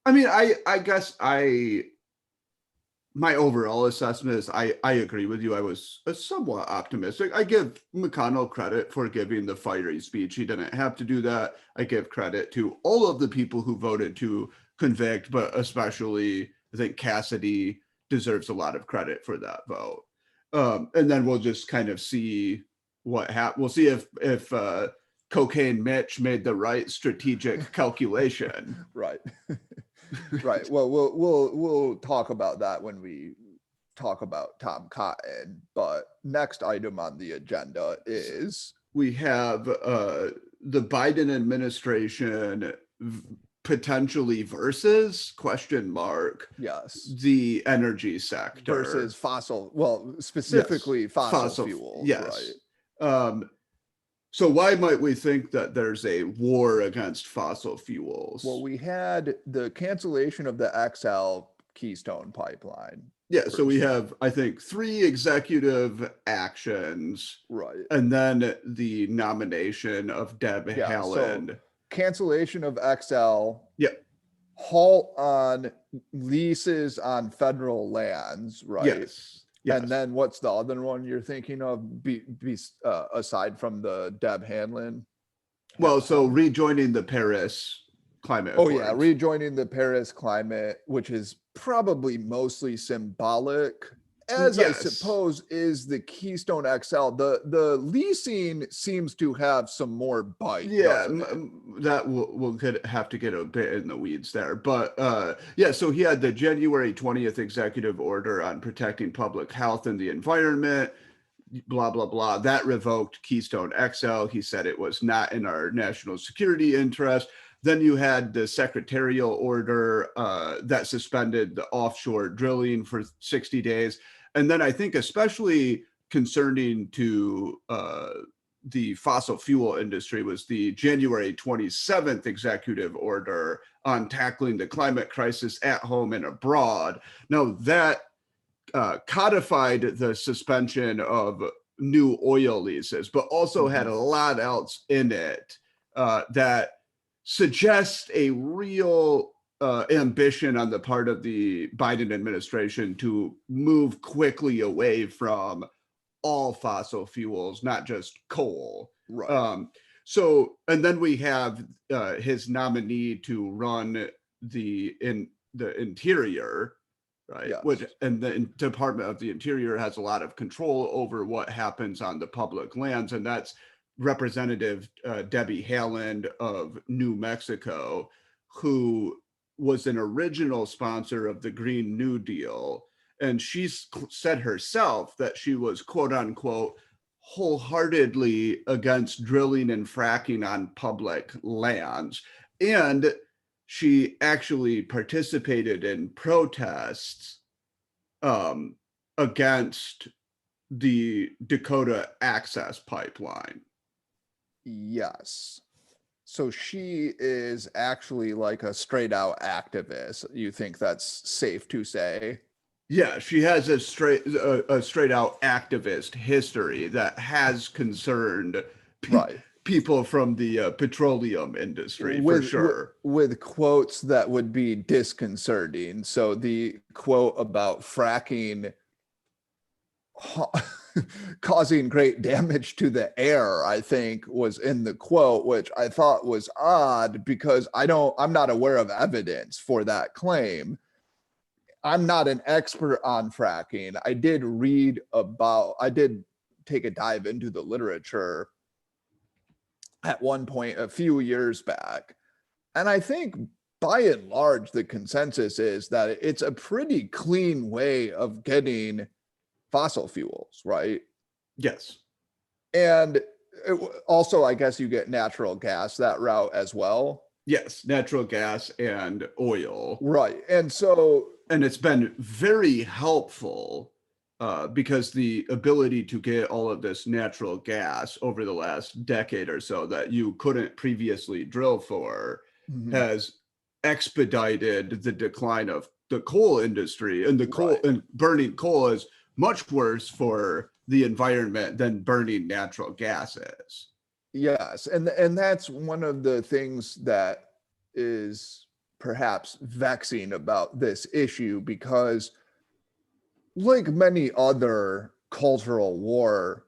mean, I guess my overall assessment is I agree with you. I was somewhat optimistic. I give McConnell credit for giving the fiery speech. He didn't have to do that. I give credit to all of the people who voted to convict, but especially I think Cassidy deserves a lot of credit for that vote. And then we'll just kind of see what happens. We'll see if Cocaine Mitch made the right strategic calculation. Right. Right. Well, we'll talk about that when we talk about Tom Cotton. But next item on the agenda is we have the Biden administration potentially versus ? Yes. The energy sector versus specifically fossil fuels. Yes. Right. So why might we think that there's a war against fossil fuels? Well, we had the cancellation of the XL Keystone Pipeline. Yeah, so we have, I think, 3 executive actions. Right. And then the nomination of Deb Haaland. So cancellation of XL. Yep. Halt on leases on federal lands, right? Yes. And then what's the other one you're thinking of, aside from the Deb Haaland? Well, so rejoining the Paris climate accords. Oh, yeah, rejoining the Paris climate, which is probably mostly symbolic, as I suppose is the Keystone XL. The leasing seems to have some more bite. Yeah, that we'll have to get a bit in the weeds there. But so he had the January 20th executive order on protecting public health and the environment, blah, blah, blah. That revoked Keystone XL. He said it was not in our national security interest. Then you had the secretarial order that suspended the offshore drilling for 60 days. And then I think especially concerning to the fossil fuel industry was the January 27th executive order on tackling the climate crisis at home and abroad. Now that codified the suspension of new oil leases, but also had a lot else in it that suggests a real ambition on the part of the Biden administration to move quickly away from all fossil fuels, not just coal. Right. So, and then we have his nominee to run the interior, right? Yes. Which, and the Department of the Interior has a lot of control over what happens on the public lands, and that's Representative Debbie Haaland of New Mexico, who was an original sponsor of the Green New Deal. And she said herself that she was, quote unquote, wholeheartedly against drilling and fracking on public lands. And she actually participated in protests against the Dakota Access Pipeline. Yes. So she is actually like a straight out activist. You think that's safe to say? Yeah, she has a straight out activist history that has concerned Right. people from the petroleum industry for sure. With quotes that would be disconcerting. So the quote about fracking causing great damage to the air, I think, was in the quote, which I thought was odd because I'm not aware of evidence for that claim. I'm not an expert on fracking. I did take a dive into the literature at one point a few years back. And I think by and large, the consensus is that it's a pretty clean way of getting fossil fuels, right? Yes. And also, I guess you get natural gas that route as well. Yes, natural gas and oil. Right. And it's been very helpful because the ability to get all of this natural gas over the last decade or so that you couldn't previously drill for has expedited the decline of the coal industry. And the coal and burning coal is much worse for the environment than burning natural gas is. Yes, and that's one of the things that is perhaps vexing about this issue, because like many other cultural war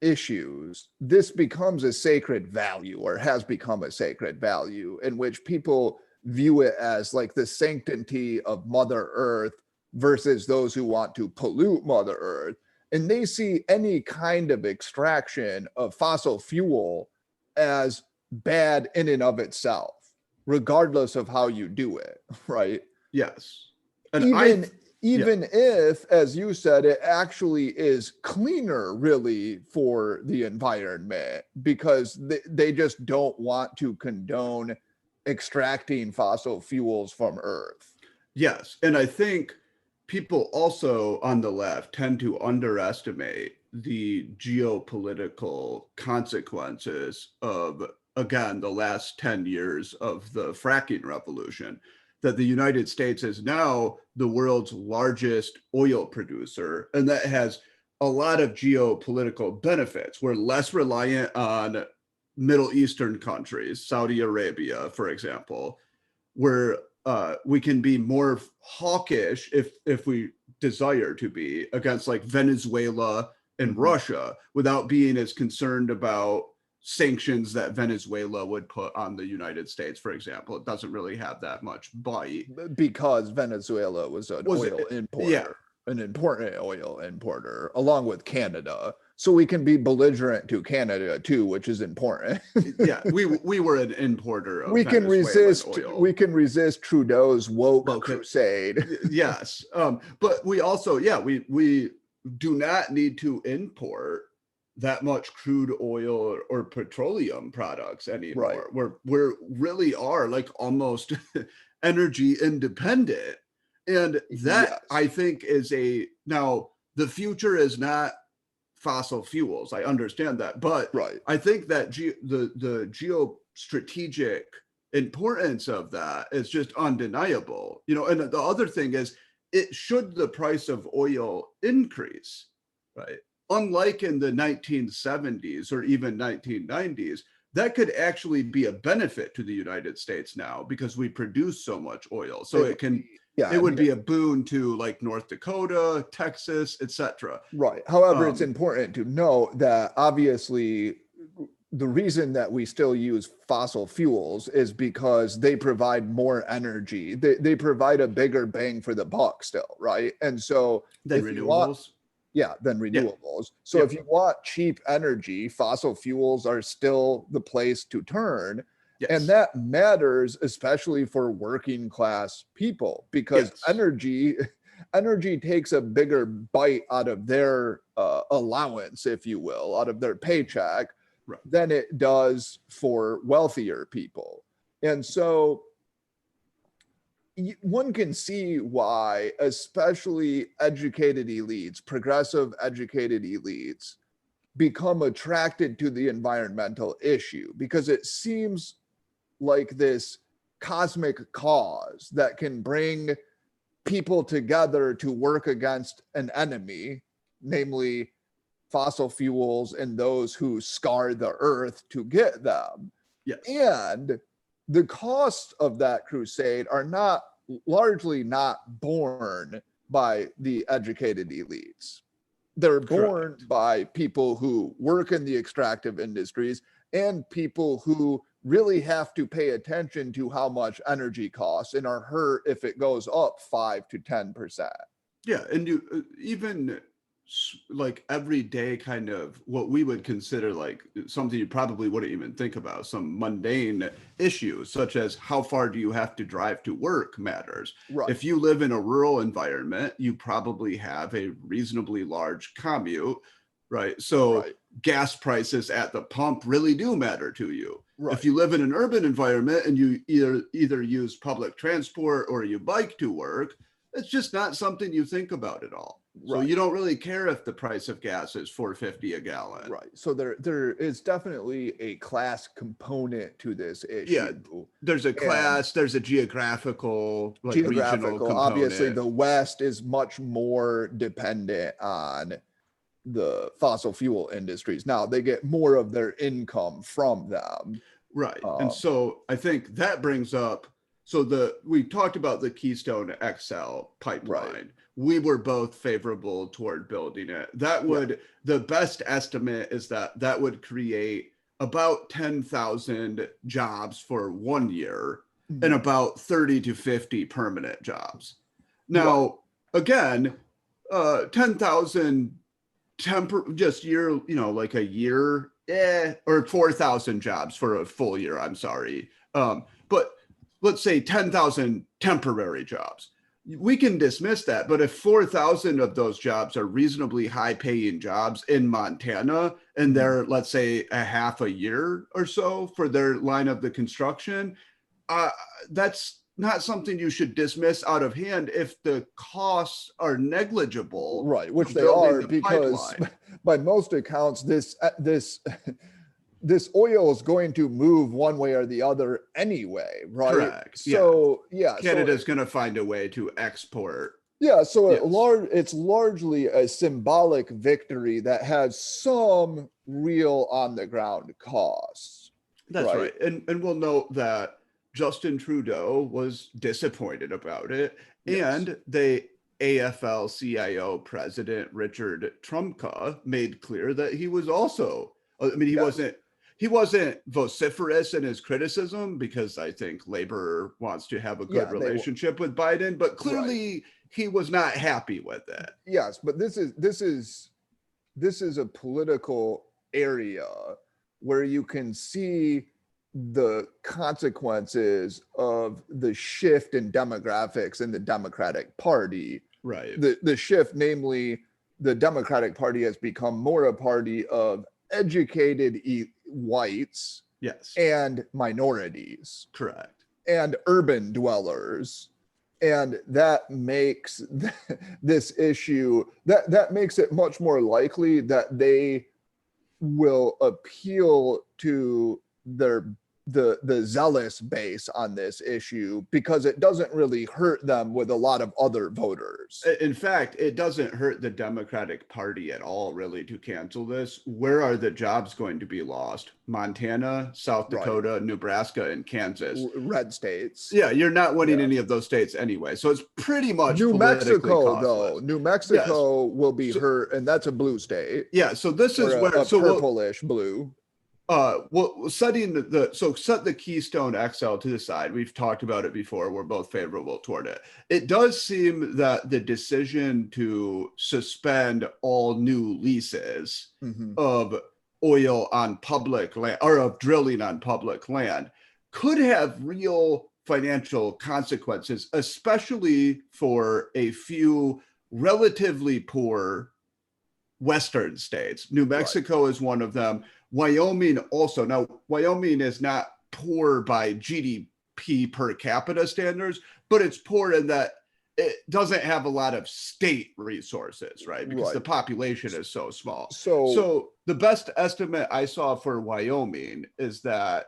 issues, this becomes a sacred value, or has become a sacred value, in which people view it as like the sanctity of Mother Earth versus those who want to pollute Mother Earth. And they see any kind of extraction of fossil fuel as bad in and of itself, regardless of how you do it, right? Yes. And even if, as you said, it actually is cleaner really for the environment, because they just don't want to condone extracting fossil fuels from Earth. Yes. And I think people also on the left tend to underestimate the geopolitical consequences of, again, the last 10 years of the fracking revolution, that the United States is now the world's largest oil producer, and that has a lot of geopolitical benefits. We're less reliant on Middle Eastern countries, Saudi Arabia, for example, where we can be more hawkish if we desire to be against like Venezuela and Russia, without being as concerned about sanctions that Venezuela would put on the United States, for example. It doesn't really have that much bite. Because Venezuela was an oil importer. Yeah. An important oil importer, along with Canada. So we can be belligerent to Canada too, which is important. Yeah, we were an importer of oil. We can resist Trudeau's woke crusade. Yes. But we also, we do not need to import that much crude oil or petroleum products anymore. Right. We're really are like almost energy independent. And that, I think, is now the future is not fossil fuels. I understand that, but I think that the geostrategic importance of that is just undeniable. And the other thing is, should the price of oil increase, right? Unlike in the 1970s or even 1990s, that could actually be a benefit to the United States now, because we produce so much oil. So it would be a boon to like North Dakota, Texas, etc. Right. However, it's important to note that obviously the reason that we still use fossil fuels is because they provide more energy. They provide a bigger bang for the buck still, right? And so Then if you want, renewables. than Yeah. renewables. So Yeah. if you want cheap energy, fossil fuels are still the place to turn. Yes. And that matters, especially for working class people, because Yes. energy takes a bigger bite out of their allowance, if you will, out of their paycheck, Right. than it does for wealthier people. And so one can see why, especially educated elites, progressive educated elites, become attracted to the environmental issue, because it seems like this cosmic cause that can bring people together to work against an enemy, namely fossil fuels and those who scar the earth to get them. Yes. And the costs of that crusade are largely not borne by the educated elites. They're borne by people who work in the extractive industries and people who really have to pay attention to how much energy costs and are hurt if it goes up 5 to 10%. Yeah, and you even like everyday kind of what we would consider like something you probably wouldn't even think about, some mundane issues such as how far do you have to drive to work matters. Right. If you live in a rural environment, you probably have a reasonably large commute, right? So gas prices at the pump really do matter to you. Right. If you live in an urban environment and you either use public transport or you bike to work, it's just not something you think about at all. So you don't really care if the price of gas is $4.50 a gallon. Right. So there is definitely a class component to this issue. Yeah, there's a class, there's a geographical regional component. Obviously, the West is much more dependent on the fossil fuel industries. Now they get more of their income from them. Right. And so I think that brings up, we talked about the Keystone XL pipeline. Right. We were both favorable toward building it. That would, the best estimate is that would create about 10,000 jobs for 1 year and about 30 to 50 permanent jobs. Now, again, 10,000 just year, like a year, or 4,000 jobs for a full year, I'm sorry. But let's say 10,000 temporary jobs. We can dismiss that, but if 4,000 of those jobs are reasonably high paying jobs in Montana, and they're, let's say, a half a year or so for their line of the construction, that's not something you should dismiss out of hand if the costs are negligible. Right, which they are, because by most accounts, this oil is going to move one way or the other anyway, right? Correct. So Canada's going to find a way to export. Yeah, so it's largely a symbolic victory that has some real on the ground costs. That's right. And we'll note that Justin Trudeau was disappointed about it, and the AFL-CIO president Richard Trumka made clear that he was also, he wasn't vociferous in his criticism, because I think Labor wants to have a good relationship with Biden, but clearly he was not happy with it. Yes, but this is a political area where you can see the consequences of the shift in demographics in the Democratic Party. Right. The shift, namely, the Democratic Party has become more a party of educated whites and minorities. Correct. And urban dwellers. And that makes this issue, that makes it much more likely that they will appeal to the zealous base on this issue, because it doesn't really hurt them with a lot of other voters. In fact, it doesn't hurt the Democratic Party at all, really, to cancel this. Where are the jobs going to be lost? Montana, South Dakota, Nebraska, and Kansas. Red states. Yeah, you're not winning any of those states anyway. So it's pretty much New Mexico, costless. though. New Mexico will be hurt, and that's a blue state. Yeah, so this is where purplish blue. Well, set the Keystone XL to the side. We've talked about it before. We're both favorable toward it. It does seem that the decision to suspend all new leases of oil on public land, or of drilling on public land, could have real financial consequences, especially for a few relatively poor Western states. New Mexico is one of them. Wyoming also. Now, Wyoming is not poor by GDP per capita standards, but it's poor in that it doesn't have a lot of state resources, right? Because the population is so small. So the best estimate I saw for Wyoming is that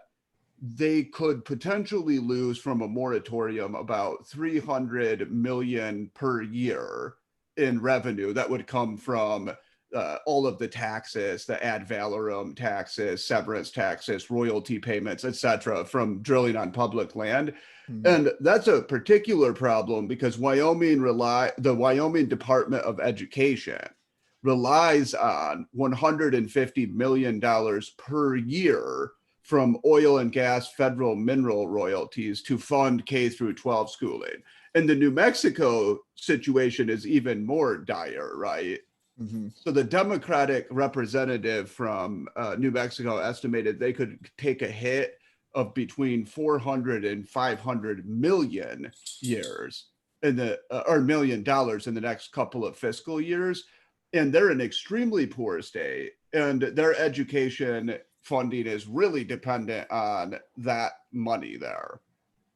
they could potentially lose from a moratorium about 300 million per year in revenue that would come from all of the taxes, the ad valorem taxes, severance taxes, royalty payments, etc., from drilling on public land. And that's a particular problem because the Wyoming Department of Education relies on $150 million per year from oil and gas federal mineral royalties to fund K through 12 schooling. And the New Mexico situation is even more dire, right? So the Democratic representative from New Mexico estimated they could take a hit of between 400 and 500 million years in the or $1 million in the next couple of fiscal years. And they're an extremely poor state, and their education funding is really dependent on that money there.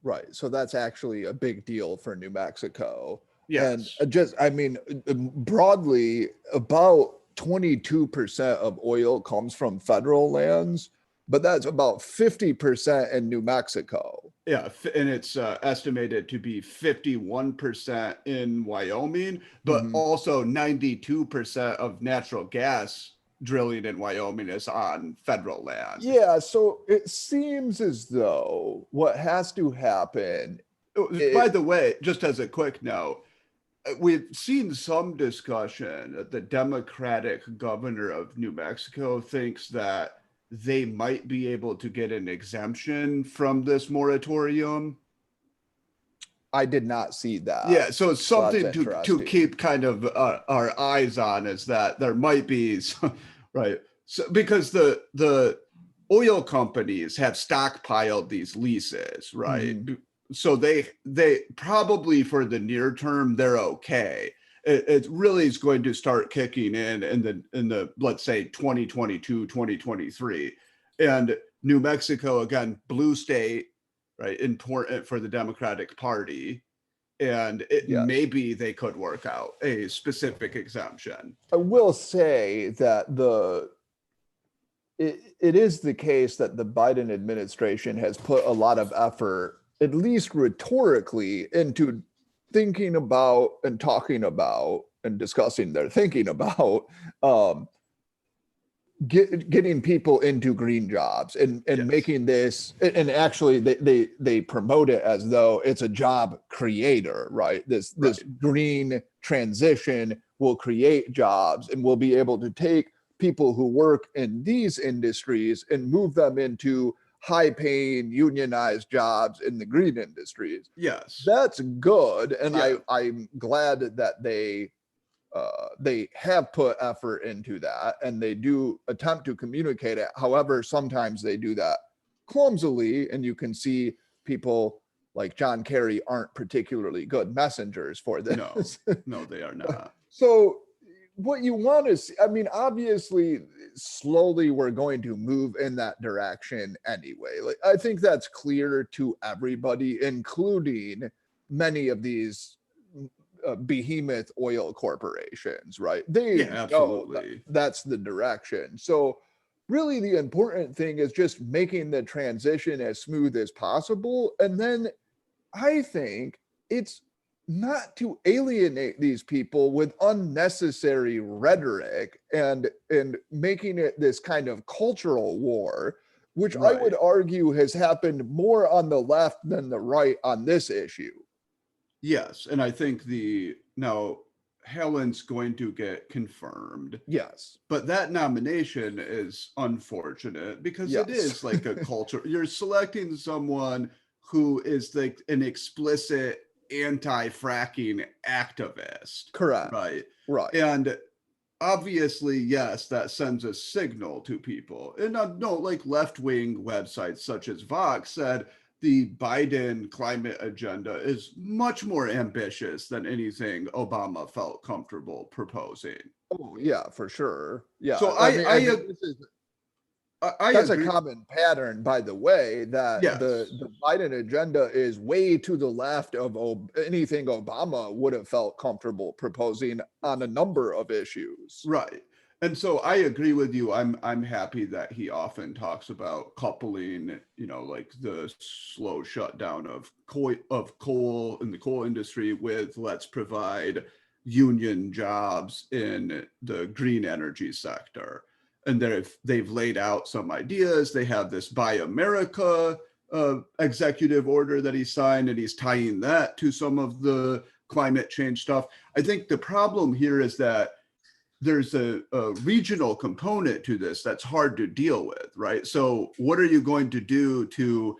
Right. So that's actually a big deal for New Mexico. Yes. And broadly, about 22% of oil comes from federal lands, but that's about 50% in New Mexico. Yeah, and it's estimated to be 51% in Wyoming, but also 92% of natural gas drilling in Wyoming is on federal land. Yeah, so it seems as though what has to happen. By the way, just as a quick note, we've seen some discussion that the Democratic governor of New Mexico thinks that they might be able to get an exemption from this moratorium. I did not see that. Yeah, so it's something to keep kind of our eyes on, is that there might be some, right? So because the oil companies have stockpiled these leases, right? So they probably for the near term they're okay. It really is going to start kicking in the let's say 2022, 2023. And New Mexico, again, blue state, right? Important for the Democratic Party. And maybe they could work out a specific exemption. I will say that it is the case that the Biden administration has put a lot of effort, at least rhetorically, into thinking about and talking about and discussing their thinking about getting people into green jobs and making this, and actually they promote it as though it's a job creator, right? This green transition will create jobs, and we'll be able to take people who work in these industries and move them into high-paying unionized jobs in the green industries. Yes, that's good, and I'm glad that they have put effort into that, and they do attempt to communicate it. However, sometimes they do that clumsily, and you can see people like John Kerry aren't particularly good messengers for this. No, they are not. So what you want to see, I mean, obviously, slowly we're going to move in that direction anyway. Like, I think that's clear to everybody, including many of these behemoth oil corporations, right? They absolutely. That's the direction. So really the important thing is just making the transition as smooth as possible. And then I think it's not to alienate these people with unnecessary rhetoric and making it this kind of cultural war, which I would argue has happened more on the left than the right on this issue. Yes, and I think now Helen's going to get confirmed. Yes. But that nomination is unfortunate because it Yes. is like a culture. You're selecting someone who is like an explicit anti-fracking activist. Correct. Right. Right. And obviously, yes, that sends a signal to people. And no, like left-wing websites such as Vox said, the Biden climate agenda is much more ambitious than anything Obama felt comfortable proposing. Oh yeah, for sure. Yeah. So That's agree. a common pattern, by the way, that Yes. the Biden agenda is way to the left of anything Obama would have felt comfortable proposing on a number of issues. Right. And so I agree with you. I'm happy that he often talks about coupling, like the slow shutdown of coal in the coal industry with let's provide union jobs in the green energy sector. And they've laid out some ideas. They have this Buy America executive order that he signed, and he's tying that to some of the climate change stuff. I think the problem here is that there's a regional component to this that's hard to deal with, right? So what are you going to do to,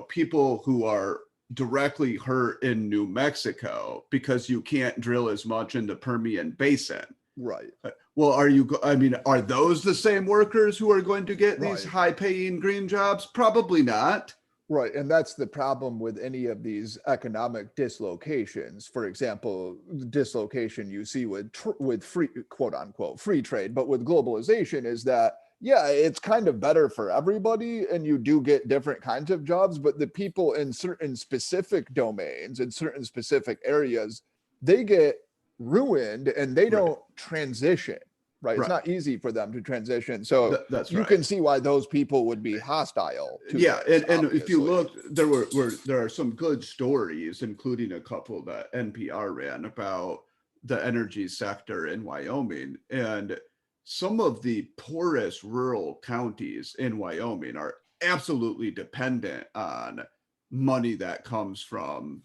people who are directly hurt in New Mexico because you can't drill as much in the Permian Basin? Right. Well, are those the same workers who are going to get these high-paying green jobs? Probably not. Right. And that's the problem with any of these economic dislocations. For example, dislocation you see with free, quote unquote, free trade, but with globalization is that, yeah, it's kind of better for everybody and you do get different kinds of jobs, but the people in certain specific domains, in certain specific areas, they get ruined and they don't transition. Right. It's not easy for them to transition. So you can see why those people would be hostile to this, and if you look, there are some good stories, including a couple that NPR ran about the energy sector in Wyoming. And some of the poorest rural counties in Wyoming are absolutely dependent on money that comes from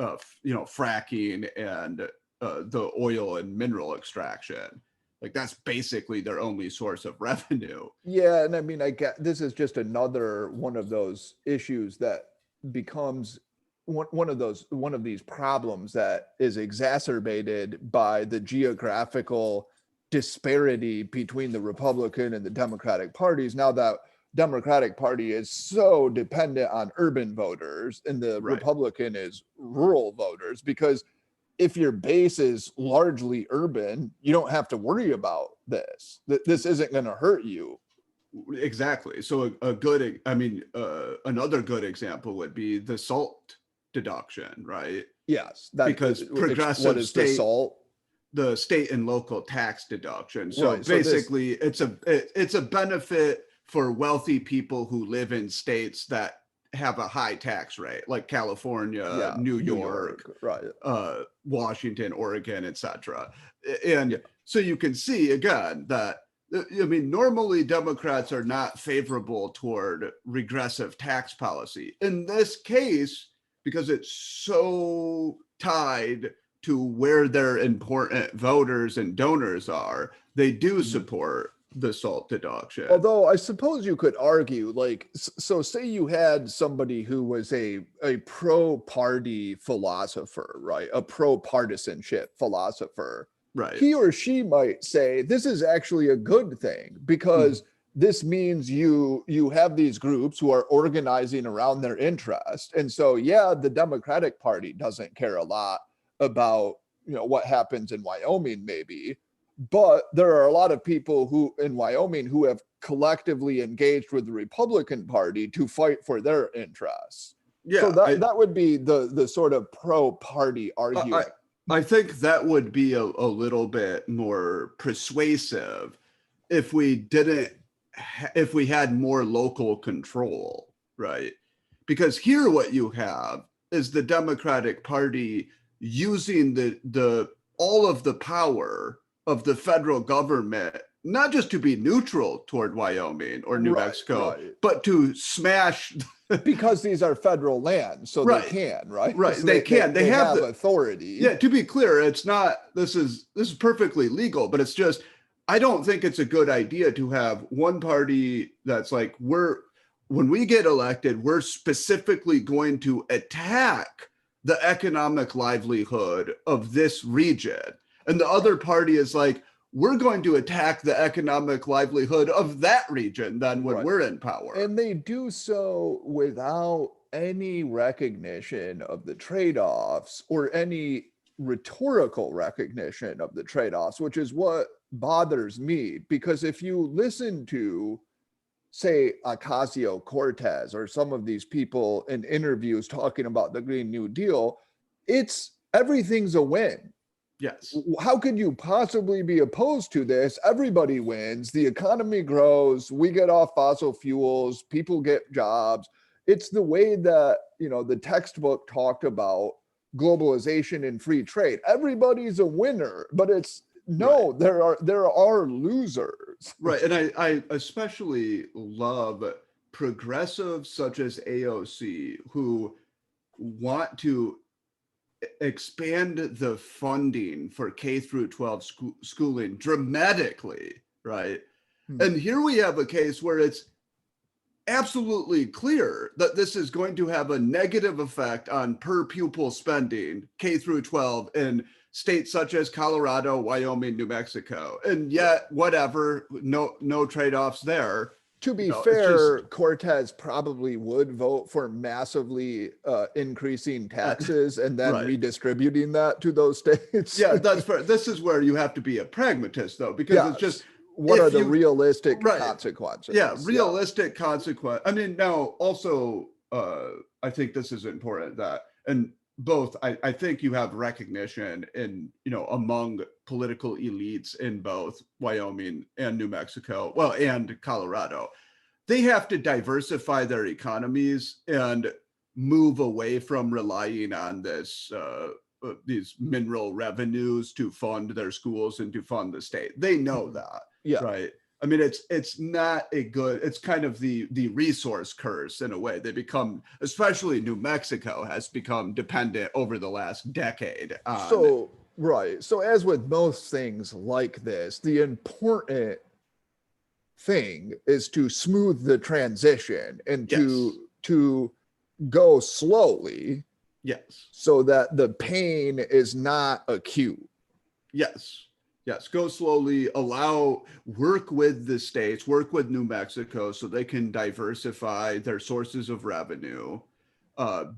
fracking and the oil and mineral extraction. Like that's basically their only source of revenue. Yeah, and I mean, I get this is just another one of those issues that becomes one of these problems that is exacerbated by the geographical disparity between the Republican and the Democratic parties. Now that Democratic Party is so dependent on urban voters and the Republican is rural voters, because if your base is largely urban, you don't have to worry about this. This isn't going to hurt you. Exactly. So another good example would be the SALT deduction, right? Yes. Because progressive what is the SALT? The state and local tax deduction. So basically it's a benefit for wealthy people who live in states that have a high tax rate, like California, New York, Washington, Oregon, etc. And so you can see again that, normally Democrats are not favorable toward regressive tax policy. In this case, because it's so tied to where their important voters and donors are, they do support the SALT deduction. Although I suppose you could argue, so say you had somebody who was a pro-party philosopher, right? A pro-partisanship philosopher. Right. He or she might say, this is actually a good thing because this means you have these groups who are organizing around their interest. And so, the Democratic Party doesn't care a lot about, what happens in Wyoming, maybe. But there are a lot of people who in Wyoming who have collectively engaged with the Republican Party to fight for their interests. Yeah, so that would be the sort of pro-party argument. I think that would be a little bit more persuasive if we had more local control, right? Because here what you have is the Democratic Party using the all of the power of the federal government not just to be neutral toward Wyoming or New Mexico, but to smash. Because these are federal lands, so they can, right? Right, So they can. They have the authority. Yeah, to be clear, it's not. This is perfectly legal, but it's just. I don't think it's a good idea to have one party that's like, when we get elected, we're specifically going to attack the economic livelihood of this region. And the other party is like, we're going to attack the economic livelihood of that region then when we're in power. And they do so without any recognition of the trade-offs or any rhetorical recognition of the trade-offs, which is what bothers me. Because if you listen to, say, Ocasio-Cortez or some of these people in interviews talking about the Green New Deal, everything's a win. Yes. How could you possibly be opposed to this? Everybody wins. The economy grows. We get off fossil fuels. People get jobs. It's the way that, the textbook talked about globalization and free trade. Everybody's a winner, but there are losers. Right. And I especially love progressives such as AOC who want to expand the funding for K through 12 schooling dramatically, right? And here we have a case where it's absolutely clear that this is going to have a negative effect on per pupil spending K through 12 in states such as Colorado, Wyoming, New Mexico. And yet, whatever, no trade-offs there. To be fair, Cortez probably would vote for massively increasing taxes and then redistributing that to those states. Yeah, that's fair. This is where you have to be a pragmatist, though, because it's just what are the realistic consequences? Yeah, realistic consequence. I mean, now also, I think this is important that, and both, I think you have recognition in, among political elites in both Wyoming and New Mexico, well, and Colorado. They have to diversify their economies and move away from relying on these mineral revenues to fund their schools and to fund the state. They know that, right? I mean, it's not a good, it's kind of the resource curse in a way. They become, especially New Mexico has become dependent over the last decade on. So as with most things like this, the important thing is to smooth the transition and to go slowly. Yes. So that the pain is not acute. Yes. Yes, go slowly, work with the states, work with New Mexico so they can diversify their sources of revenue,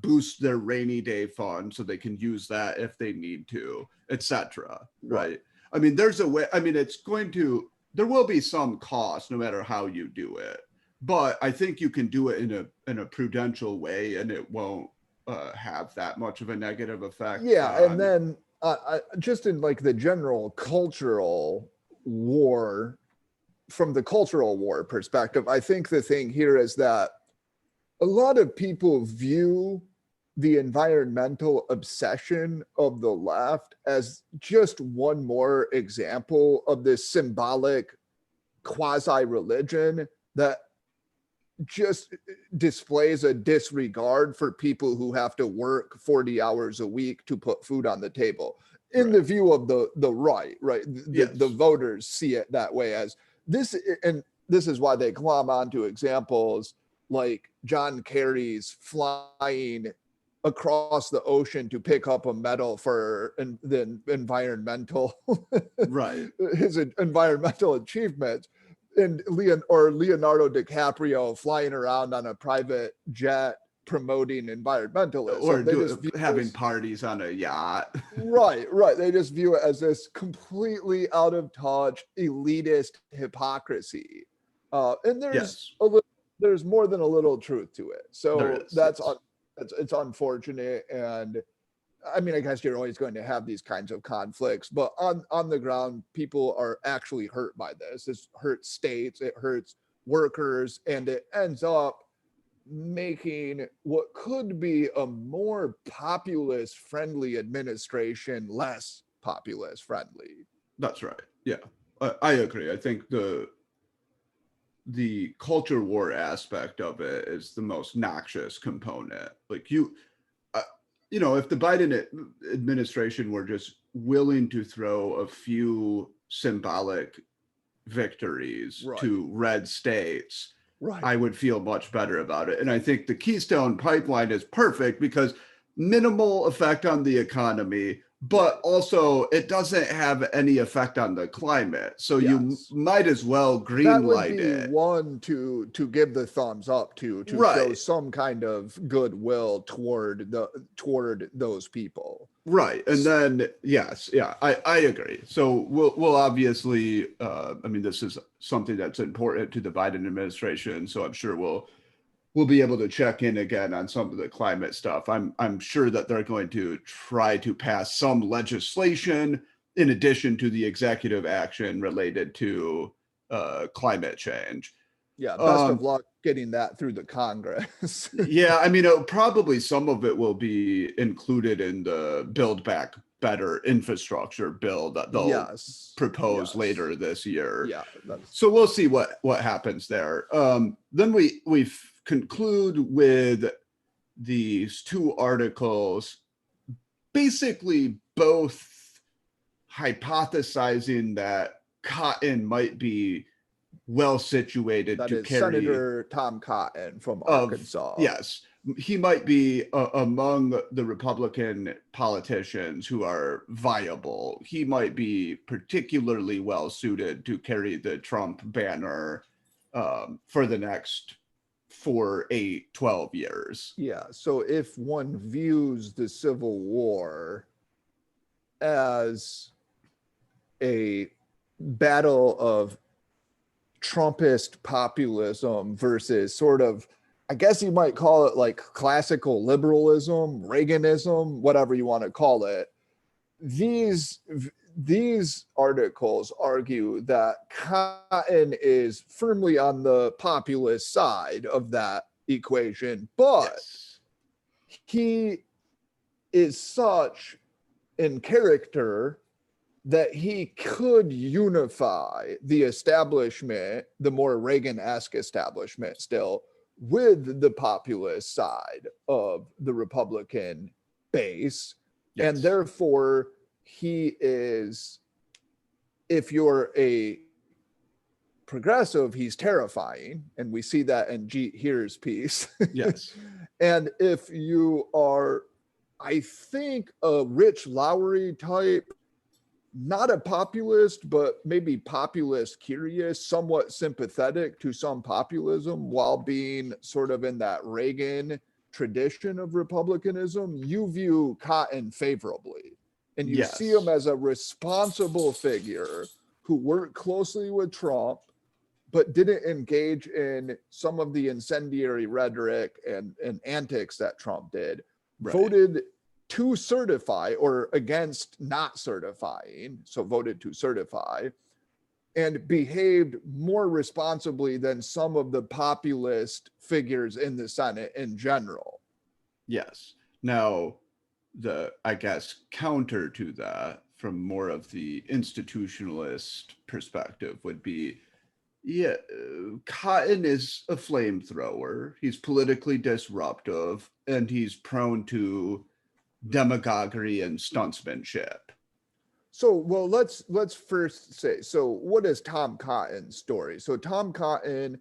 boost their rainy day fund so they can use that if they need to, etc. Right? I mean, there's a way, I mean, there will be some cost no matter how you do it, but I think you can do it in a prudential way and it won't have that much of a negative effect. Yeah, and then just in like the general cultural war, from the cultural war perspective, I think the thing here is that a lot of people view the environmental obsession of the left as just one more example of this symbolic quasi-religion that just displays a disregard for people who have to work 40 hours a week to put food on the table. In the view of the right? The voters see it that way as this, and this is why they glom onto examples like John Kerry's flying across the ocean to pick up a medal for the environmental, his environmental achievements. And Leonardo DiCaprio flying around on a private jet promoting environmentalism, or having parties on a yacht. Right. They just view it as this completely out of touch, elitist hypocrisy. And there's more than a little truth to it. So it's unfortunate. And I mean, I guess you're always going to have these kinds of conflicts, but on the ground, people are actually hurt by this. This hurts states, it hurts workers, and it ends up making what could be a more populist-friendly administration less populist-friendly. That's right. Yeah. I agree. I think the culture war aspect of it is the most noxious component. Like if the Biden administration were just willing to throw a few symbolic victories Right. to red states, Right. I would feel much better about it. And I think the Keystone Pipeline is perfect because minimal effect on the economy, but also it doesn't have any effect on the climate. So you Yes. might as well That would greenlight be it. one to give the thumbs up to show Right. some kind of goodwill toward those people. Right. And then, yes, yeah, I agree. So we'll obviously, I mean, this is something that's important to the Biden administration. So I'm sure we'll be able to check in again on some of the climate stuff. I'm sure that they're going to try to pass some legislation in addition to the executive action related to climate change. Yeah, best of luck getting that through the Congress. Yeah, I mean, probably some of it will be included in the Build Back Better infrastructure bill that they'll propose later this year. Yeah. So we'll see what happens there. Then we conclude with these two articles, basically both hypothesizing that Cotton might be well situated that to is carry Senator Tom Cotton from Arkansas. Yes, he might be among the Republican politicians who are viable. He might be particularly well suited to carry the Trump banner for the next 4, 8, 12 years. Yeah. So if one views the Civil War as a battle of Trumpist populism versus sort of, I guess you might call it like classical liberalism, Reaganism, whatever you want to call it. These articles argue that Cotton is firmly on the populist side of that equation, but he is such in character that he could unify the establishment, the more Reagan-esque establishment still, with the populist side of the Republican base. And therefore, he is, if you're a progressive, he's terrifying. And we see that in G. Here's piece. Yes. And if you are, I think, a Rich Lowry type, not a populist, but maybe populist curious, somewhat sympathetic to some populism while being sort of in that Reagan tradition of republicanism, you view Cotton favorably. And you see him as a responsible figure who worked closely with Trump, but didn't engage in some of the incendiary rhetoric and antics that Trump did. Voted to certify or against not certifying, so voted to certify, and behaved more responsibly than some of the populist figures in the Senate in general. Yes. Now, I guess, counter to that from more of the institutionalist perspective would be, Cotton is a flamethrower. He's politically disruptive, and he's prone to demagoguery and stuntsmanship. So, well, let's first say, so what is Tom Cotton's story? So Tom Cotton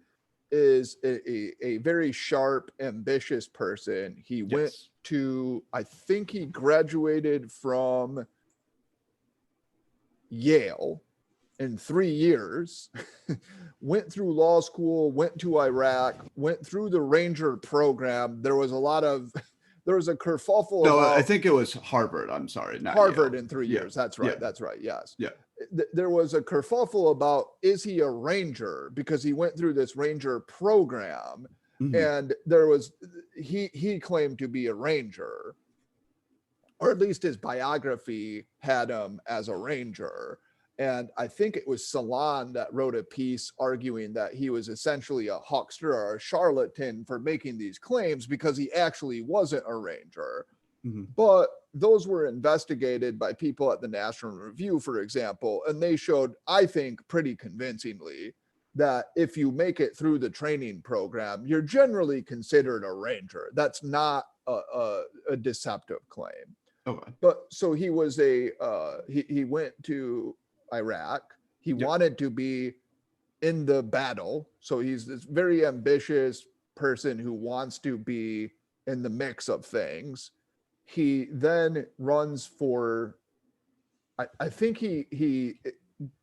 is a very sharp, ambitious person. He went to, I think he graduated from Yale in 3 years, went through law school, went to Iraq, went through the Ranger program. There was a kerfuffle. No, I think it was Harvard. I'm sorry. Not Harvard Yale. in 3 years. That's right. That's right. Yes. Yeah. There was a kerfuffle about, is he a Ranger? Because he went through this Ranger program, and there was, he claimed to be a Ranger, or at least his biography had him as a Ranger. And I think it was Salon that wrote a piece arguing that he was essentially a huckster or a charlatan for making these claims because he actually wasn't a Ranger. But those were investigated by people at the National Review, for example, and they showed, I think, pretty convincingly that if you make it through the training program, you're generally considered a ranger. That's not a deceptive claim. Okay. But so he was he went to Iraq. He wanted to be in the battle. So he's this very ambitious person who wants to be in the mix of things. He then runs for, I think he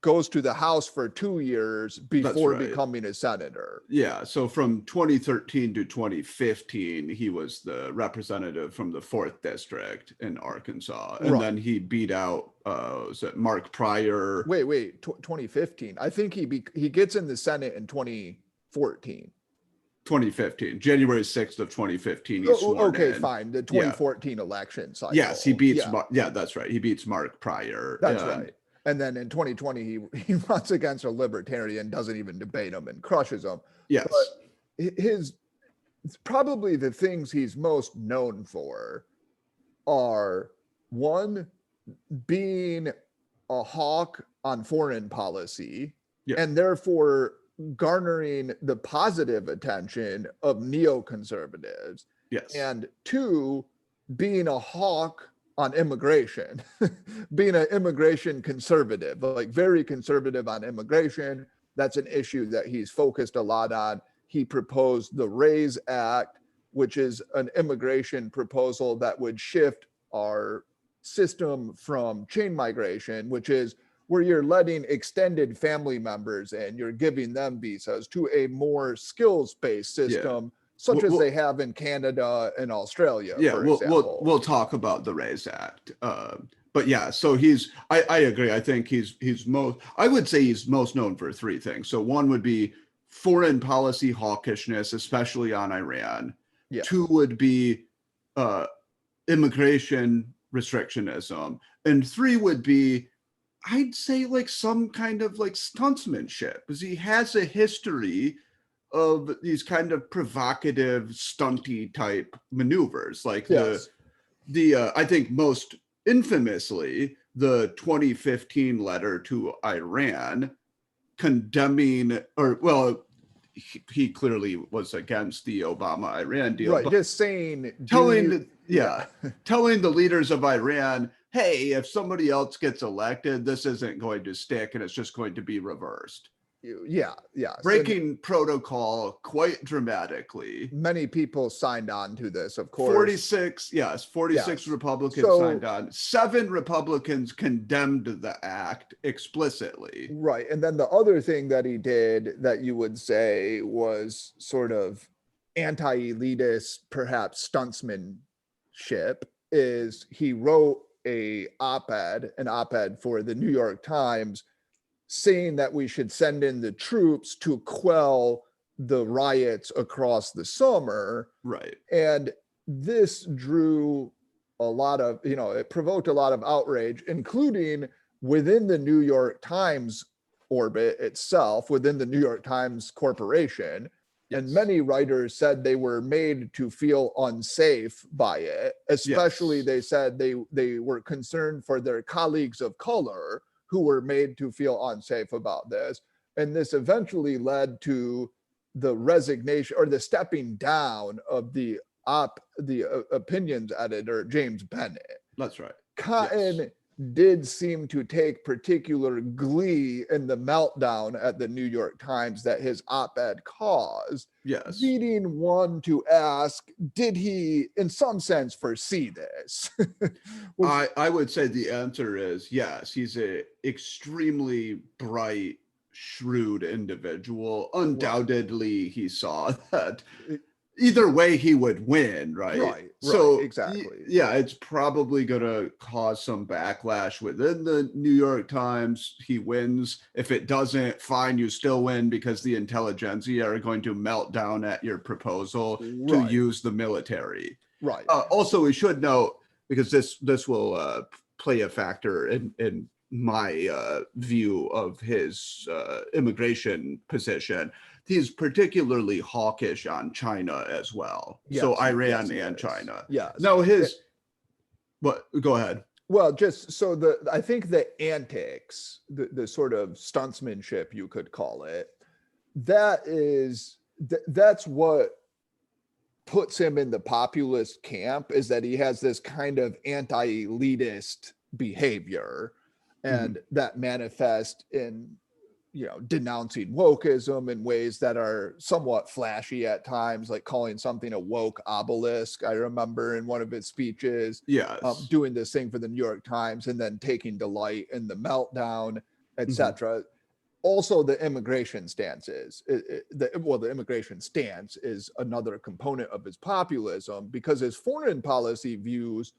goes to the House for 2 years before becoming a senator. Yeah. So from 2013 to 2015, he was the representative from the 4th District in Arkansas. And then he beat out, was it Mark Pryor? Wait, 2015. I think he gets in the Senate in 2014. 2015, January 6th of 2015. He's sworn in. Fine. The 2014 election cycle. Yes, he beats, that's right. He beats Mark Pryor. That's right. And then in 2020, he runs against a libertarian, doesn't even debate him and crushes him. Yes. But probably the things he's most known for are, one, being a hawk on foreign policy, and therefore garnering the positive attention of neoconservatives. Yes. And two, being a hawk on immigration, being an immigration conservative, like very conservative on immigration. That's an issue that he's focused a lot on. He proposed the RAISE Act, which is an immigration proposal that would shift our system from chain migration, which is where you're letting extended family members and you're giving them visas, to a more skills-based system, such as they have in Canada and Australia. Yeah, we'll talk about the RAISE Act. But yeah, so I agree. I think I would say he's most known for three things. So one would be foreign policy hawkishness, especially on Iran. Yeah. Two would be immigration restrictionism. And three would be, I'd say, like some kind of like stuntsmanship, because he has a history of these kind of provocative, stunty type maneuvers. Like I think most infamously, the 2015 letter to Iran condemning, he clearly was against the Obama-Iran deal. Right, just saying, telling the leaders of Iran, hey, if somebody else gets elected, this isn't going to stick and it's just going to be reversed. Yeah. Breaking protocol quite dramatically. Many people signed on to this, of course. 46 Republicans signed on. 7 Republicans condemned the act explicitly. Right. And then the other thing that he did that you would say was sort of anti-elitist, perhaps stuntsmanship, is he wrote an op-ed for the New York Times saying that we should send in the troops to quell the riots across the summer. Right. And this drew a lot of, it provoked a lot of outrage, including within the New York Times orbit itself, within the New York Times Corporation. Yes. And many writers said they were made to feel unsafe by it, especially they said they were concerned for their colleagues of color who were made to feel unsafe about this. And this eventually led to the resignation or the stepping down of the opinions editor, James Bennett. That's right. Cotton did seem to take particular glee in the meltdown at the New York Times that his op-ed caused. Yes. Leading one to ask, did he, in some sense, foresee this? I would say the answer is yes. He's an extremely bright, shrewd individual. Undoubtedly, he saw that either way he would win, right? So exactly. Yeah, it's probably going to cause some backlash within the New York Times. He wins. If it doesn't, fine, you still win, because the intelligentsia are going to melt down at your proposal to use the military. Right. Also, we should note, because this will play a factor in my view of his immigration position. He's particularly hawkish on China as well. Yes, so Iran and China. Yes. Now But go ahead. Well, just so I think the antics, the sort of stuntsmanship, you could call it, that's what puts him in the populist camp, is that he has this kind of anti-elitist behavior, and that manifests in, denouncing wokeism in ways that are somewhat flashy at times, like calling something a woke obelisk. I remember in one of his speeches, Yes. doing this thing for the New York Times and then taking delight in the meltdown, etc. Also, the immigration stances, the immigration stance is another component of his populism, because his foreign policy views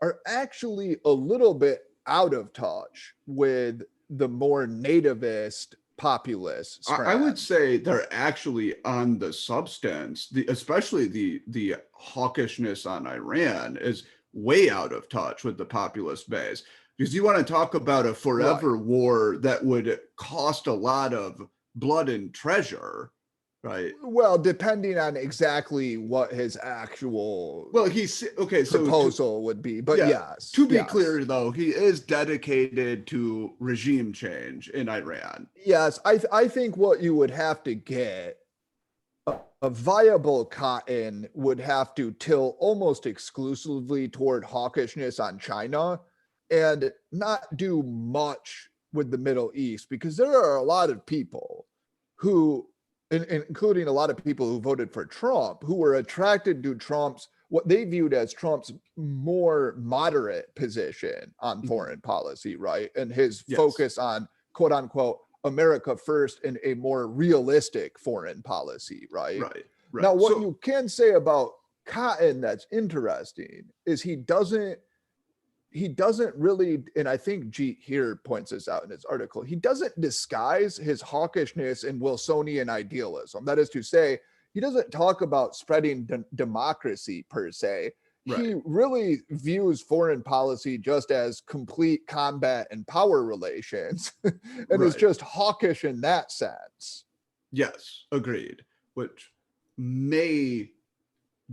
are actually a little bit out of touch with the more nativist populists. I would say they're actually on the substance, especially the hawkishness on Iran is way out of touch with the populist base. Because you want to talk about a forever war that would cost a lot of blood and treasure, right? Well, depending on exactly what his actual proposal would be, but yes. To be clear, though, he is dedicated to regime change in Iran. Yes, I think what you would have to get, a viable Cotton would have to tilt almost exclusively toward hawkishness on China and not do much with the Middle East, because there are a lot of people who, including a lot of people who voted for Trump, who were attracted to what they viewed as Trump's more moderate position on foreign policy, right? And his focus on, quote unquote, America first and a more realistic foreign policy, right? Right. Now, what you can say about Cotton that's interesting is he doesn't really, and I think Jeet here points this out in his article, he doesn't disguise his hawkishness and Wilsonian idealism. That is to say, he doesn't talk about spreading democracy per se. He really views foreign policy just as complete combat and power relations and is just hawkish in that sense. Yes, agreed. Which may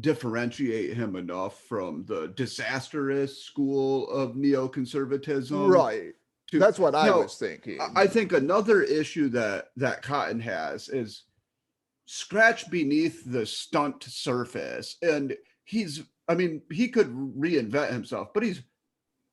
differentiate him enough from the disastrous school of neoconservatism. Right. That's what I was thinking. I think another issue that Cotton has is scratch beneath the stunt surface. And he could reinvent himself, but he's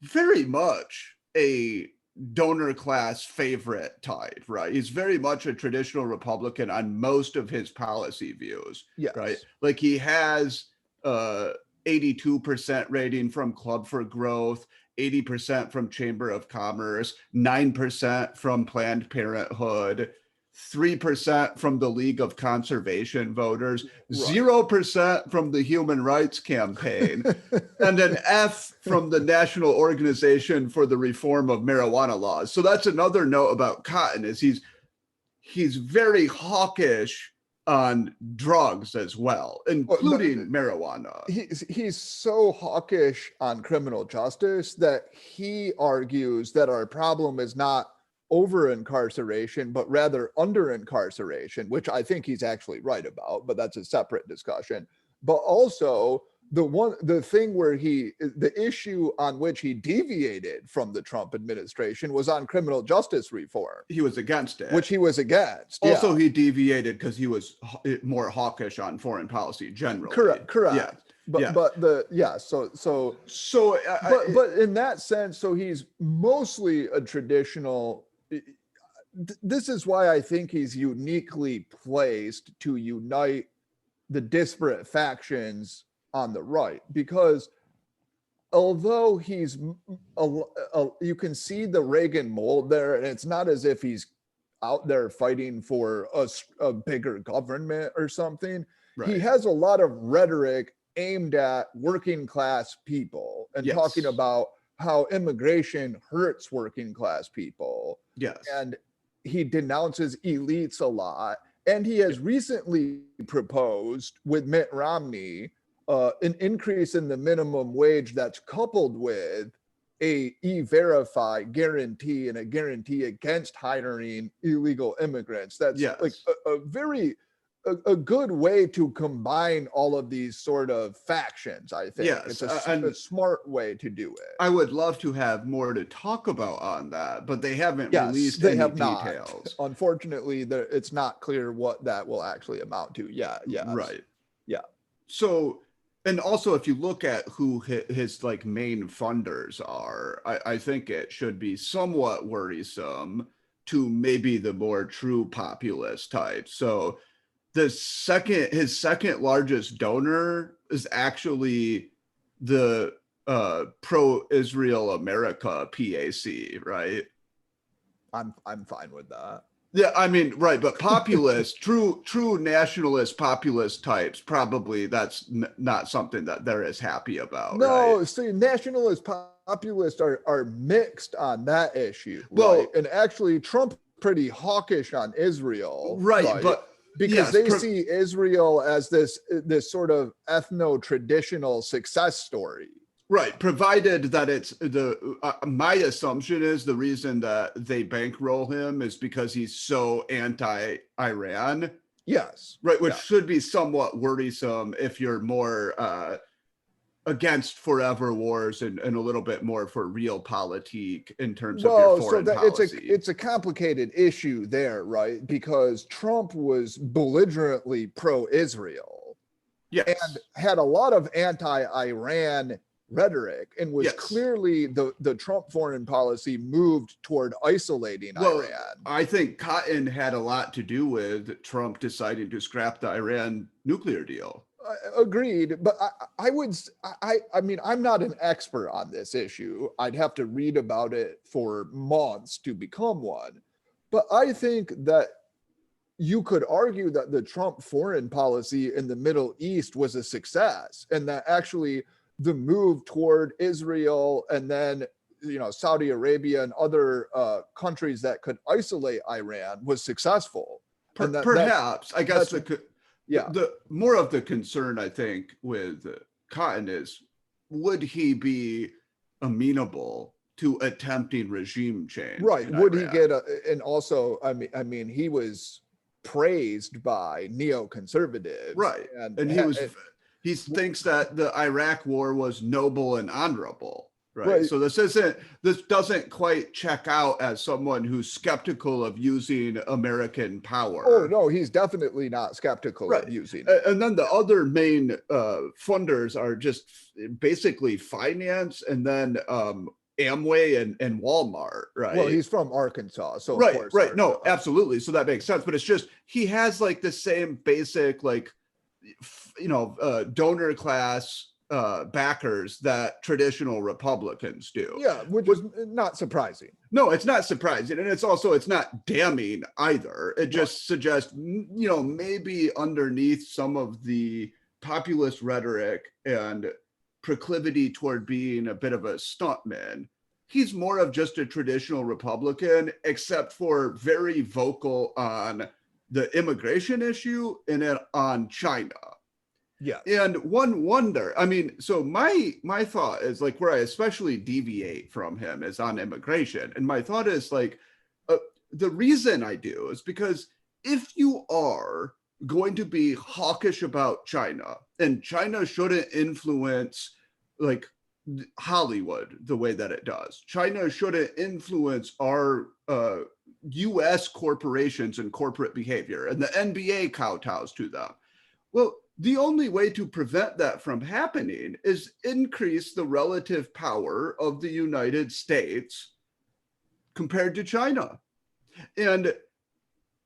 very much a donor class favorite type, right? He's very much a traditional Republican on most of his policy views, right? Like he has 82% rating from Club for Growth, 80% from Chamber of Commerce, 9% from Planned Parenthood, 3% from the League of Conservation Voters, 0% from the Human Rights Campaign, and an F from the National Organization for the Reform of Marijuana Laws. So that's another note about Cotton, is he's very hawkish on drugs as well, including marijuana. He's so hawkish on criminal justice that he argues that our problem is not over incarceration, but rather under incarceration, which I think he's actually right about, but that's a separate discussion. But also the issue on which he deviated from the Trump administration was on criminal justice reform. He was against it. Which he was against. Also, he deviated because he was more hawkish on foreign policy generally. Correct. Yeah. But in that sense, so he's mostly a traditional. This is why I think he's uniquely placed to unite the disparate factions on the right, because although he's you can see the Reagan mold there, and it's not as if he's out there fighting for a bigger government or something. He has a lot of rhetoric aimed at working class people and talking about how immigration hurts working class people. And he denounces elites a lot. And he has recently proposed with Mitt Romney an increase in the minimum wage that's coupled with a e-verify guarantee and a guarantee against hiring illegal immigrants. That's like a very a good way to combine all of these sort of factions. I think Yes, it's a smart way to do it. I would love to have more to talk about on that, but they haven't Yes, released they any have details. not. Unfortunately, it's not clear what that will actually amount to. Yeah, yes. Right. Yeah. So, and also if you look at who his like main funders are, I think it should be somewhat worrisome to maybe the more true populist type. So his second largest donor is actually the pro-Israel America PAC, right? I'm fine with that. Yeah, I mean, right, but populist, true nationalist populist types, probably that's not something that they're as happy about, No, right? see, nationalist populists are mixed on that issue, Well, right? And actually, Trump pretty hawkish on Israel, right, but because they see Israel as this sort of ethno-traditional success story. right, provided that it's my assumption is the reason that they bankroll him is because he's so anti-Iran. Yes. Right, which should be somewhat worrisome if you're more against forever wars and a little bit more for realpolitik in terms of your foreign policy. It's a complicated issue there, right? Because Trump was belligerently pro-Israel, yes, and had a lot of anti-Iran rhetoric, and was clearly the Trump foreign policy moved toward isolating Iran. I think Cotton had a lot to do with Trump deciding to scrap the Iran nuclear deal. Agreed, but I mean, I'm not an expert on this issue. I'd have to read about it for months to become one. But I think that you could argue that the Trump foreign policy in the Middle East was a success, and that actually the move toward Israel and then, you know, Saudi Arabia and other countries that could isolate Iran was successful. Perhaps, I guess yeah. The more of the concern, I think, with Cotton is, would he be amenable to attempting regime change? Right. Would he get and also, I mean, he was praised by neoconservatives. Right. And he thinks that the Iraq war was noble and honorable. Right. So this doesn't quite check out as someone who's skeptical of using American power. Oh, no, he's definitely not skeptical of using it. And then the other main funders are just basically finance, and then Amway and Walmart, right? Well, he's from Arkansas, so right, of course. Right. No, absolutely. So that makes sense. But it's just, he has like the same basic, like, you know, donor class backers that traditional Republicans do. Yeah, which is not surprising. No, it's not surprising. And it's not damning either. It just suggests, you know, maybe underneath some of the populist rhetoric and proclivity toward being a bit of a stuntman, he's more of just a traditional Republican, except for very vocal on the immigration issue and then on China. Yeah. And one wonder, I mean, so my thought is, like, where I especially deviate from him is on immigration. And my thought is, like, the reason I do is because if you are going to be hawkish about China, and China shouldn't influence like Hollywood the way that it does, China shouldn't influence our US corporations and corporate behavior, and the NBA kowtows to them. Well, the only way to prevent that from happening is increase the relative power of the United States compared to China. And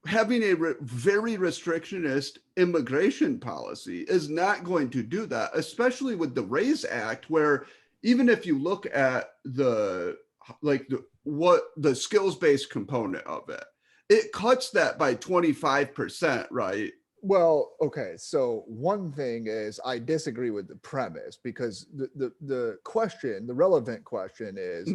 having a very restrictionist immigration policy is not going to do that, especially with the RAISE Act, where even if you look at the skills-based component of it, it cuts that by 25%, right? Well, okay. So one thing is, I disagree with the premise, because the relevant question is,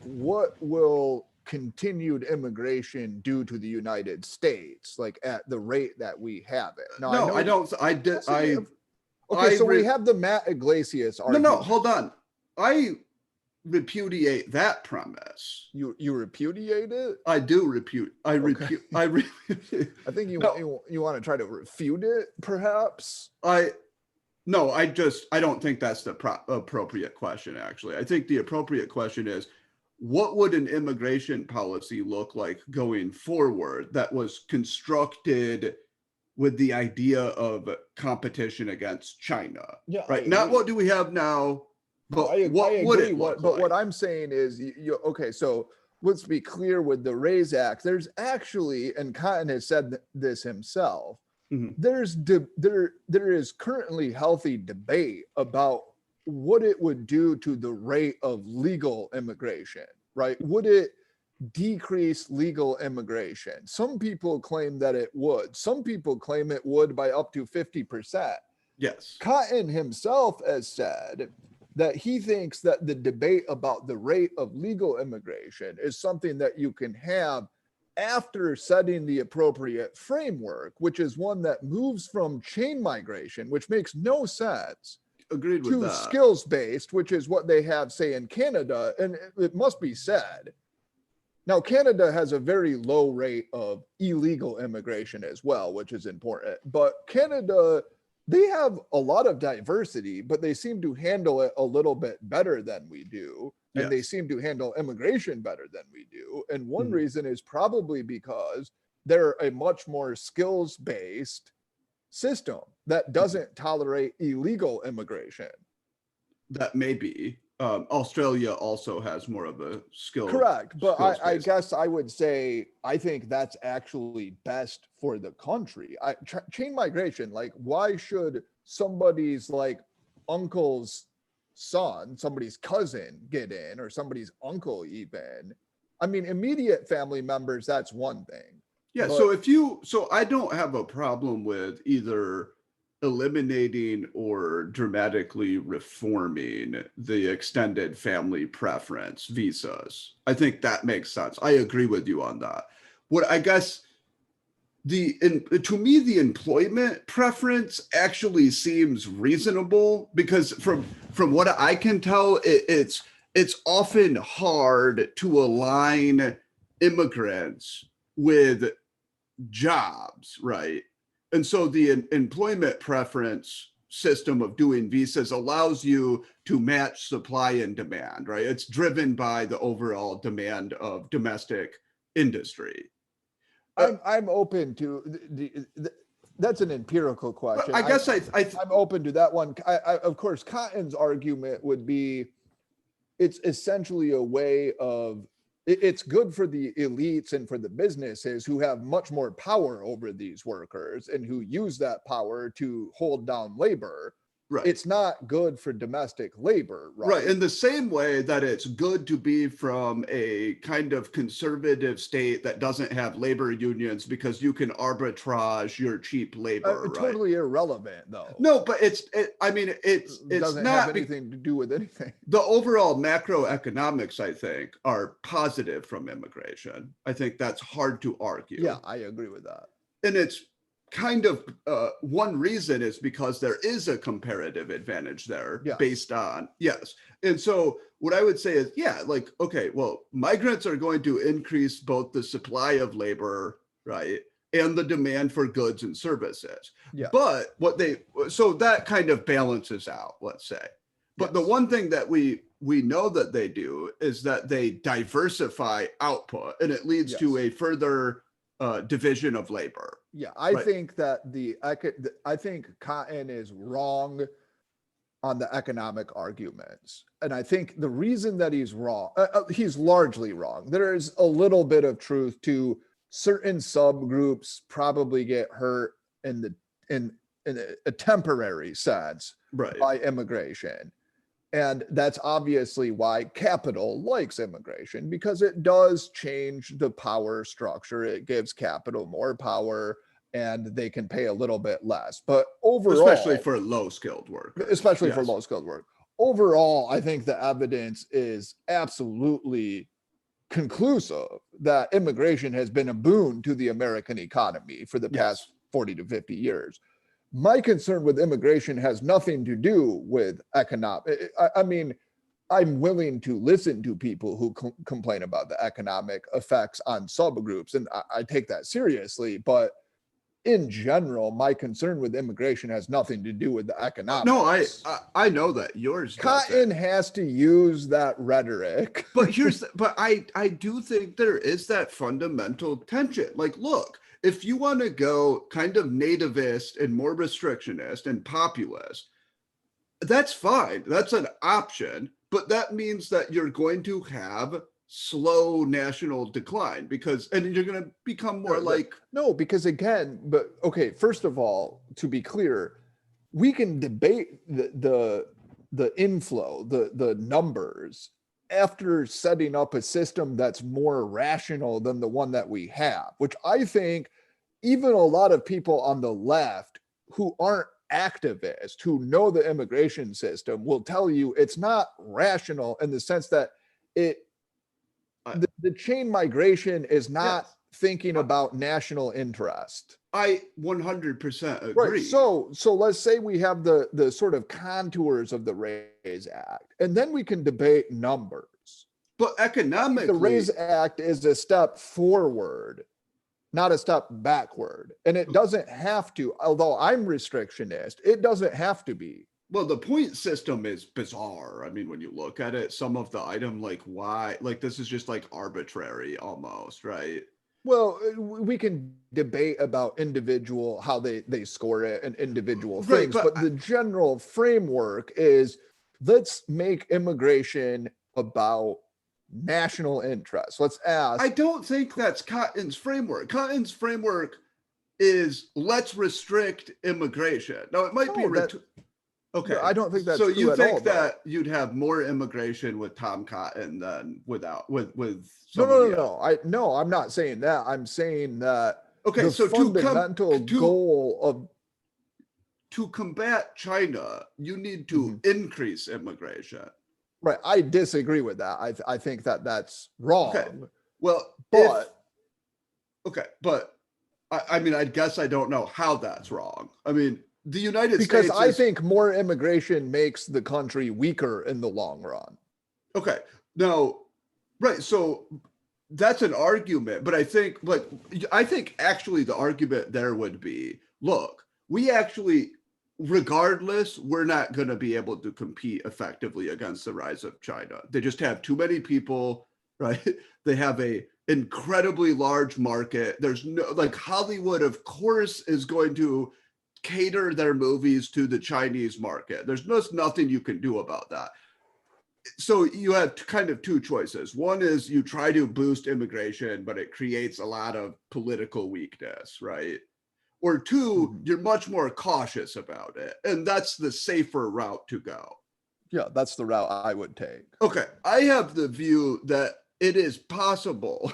what will continued immigration do to the United States, like at the rate that we have it? Now, no, I don't. Okay, so we have the Matt Iglesias argument. No, hold on. repudiate that premise. You repudiate it? I do repute. I Okay. I think No, you want to try to refute it, perhaps. No, I don't think that's the appropriate question, actually. I think the appropriate question is, what would an immigration policy look like going forward that was constructed with the idea of competition against China? Yeah, right? Not what do we have now, but I what would agree. it look But like? what I'm saying is, okay, so let's be clear with the RAISE Act. There's actually, and Cotton has said this himself, Mhm. there is currently healthy debate about what it would do to the rate of legal immigration, right? Would it decrease legal immigration? Some people claim that it would. Some people claim it would by up to 50%. Yes. Cotton himself has said that he thinks that the debate about the rate of legal immigration is something that you can have after setting the appropriate framework, which is one that moves from chain migration, which makes no sense, Agreed with to that. skills based, which is what they have, say, in Canada. And it must be said, now Canada has a very low rate of illegal immigration as well, which is important. But Canada, they have a lot of diversity, but they seem to handle it a little bit better than we do. And they Yes. seem to handle immigration better than we do. And one Mhm. reason is probably because they're a much more skills based system that doesn't tolerate illegal immigration. That may be. Australia also has more of a Correct. But I skills-based. guess I would say I think that's actually best for the country. Chain migration, like, why should somebody's like uncle's son, somebody's cousin get in, or somebody's uncle even? I mean, immediate family members, that's one thing. Yeah, But so I don't have a problem with either eliminating or dramatically reforming the extended family preference visas. I think that makes sense. I agree with you on that. What I guess to me, the employment preference actually seems reasonable, because from what I can tell, it's often hard to align immigrants with jobs, right? And so the employment preference system of doing visas allows you to match supply and demand, right? It's driven by the overall demand of domestic industry. I'm open to that's an empirical question. I guess I'm open to that one. Of course, Cotton's argument would be it's essentially a way of it's good for the elites and for the businesses who have much more power over these workers and who use that power to hold down labor. right. It's not good for domestic labor, right? Right. In the same way that it's good to be from a kind of conservative state that doesn't have labor unions, because you can arbitrage your cheap labor, right? Totally irrelevant, though. No, but it's Doesn't not have anything to do with anything. the overall macroeconomics, I think, are positive from immigration. I think that's hard to argue. Yeah, I agree with that. And it's kind of one reason is because there is a comparative advantage there, Yes. based on, yes. And so what I would say is, yeah, like, okay, well, migrants are going to increase both the supply of labor, right, and the demand for goods and services. Yeah. But so that kind of balances out, let's say. But Yes. the one thing that we know that they do is that they diversify output, and it leads to a further division of labor. Yeah, I Right. think that I think Cotton is wrong on the economic arguments, and I think the reason that he's wrong, he's largely wrong. There is a little bit of truth to certain subgroups probably get hurt in a temporary sense Right. by immigration. And that's obviously why capital likes immigration, because it does change the power structure. It gives capital more power and they can pay a little bit less. But overall, Especially for low skilled work. especially for low skilled work. Overall, I think the evidence is absolutely conclusive that immigration has been a boon to the American economy for the past 40 to 50 years. My concern with immigration has nothing to do with economic. I mean, I'm willing to listen to people who complain about the economic effects on subgroups, and I take that seriously. But in general, my concern with immigration has nothing to do with the economics. No, I know that yours Cotton doesn't. has to use that rhetoric. But I do think there is that fundamental tension. Like, look, if you want to go kind of nativist and more restrictionist and populist, that's fine. That's an option, but that means that you're going to have slow national decline and you're going to become more like. No, because again, but okay, first of all, to be clear, we can debate the inflow, the numbers after setting up a system that's more rational than the one that we have, which I think even a lot of people on the left who aren't activists, who know the immigration system, will tell you it's not rational in the sense that the chain migration is not thinking about national interest. I 100% agree. Right. So let's say we have the sort of contours of the RAISE Act, and then we can debate numbers. But economically, the RAISE Act is a step forward, not a step backward. And it doesn't have to, although I'm restrictionist, it doesn't have to be. Well, the point system is bizarre. I mean, when you look at it, some of the item, like why, like this is just like arbitrary almost, right? Well, we can debate about individual, how they score it and individual things, but the general framework is let's make immigration about national interest. Let's ask. I don't think that's Cotton's framework. Cotton's framework is let's restrict immigration. Now, it might be okay. I don't think that's so. True You at think all, that you'd have more immigration with Tom Cotton than with No, I'm not saying that. I'm saying that okay. The so fundamental goal of to combat China, you need to increase immigration. Right. I disagree with that. I think that that's wrong. Okay. Well, but I mean, I guess I don't know how that's wrong. I mean, the United States. Because I think more immigration makes the country weaker in the long run. Okay. Now, right. So that's an argument, but I think actually the argument there would be, look, we actually, regardless, we're not going to be able to compete effectively against the rise of China. They just have too many people, right? They have a incredibly large market. There's no, like, Hollywood, of course, is going to cater their movies to the Chinese market. There's just nothing you can do about that. So you have kind of two choices. One is you try to boost immigration, but it creates a lot of political weakness, right? Or two, you're much more cautious about it. And that's the safer route to go. Yeah, that's the route I would take. Okay. I have the view that it is possible.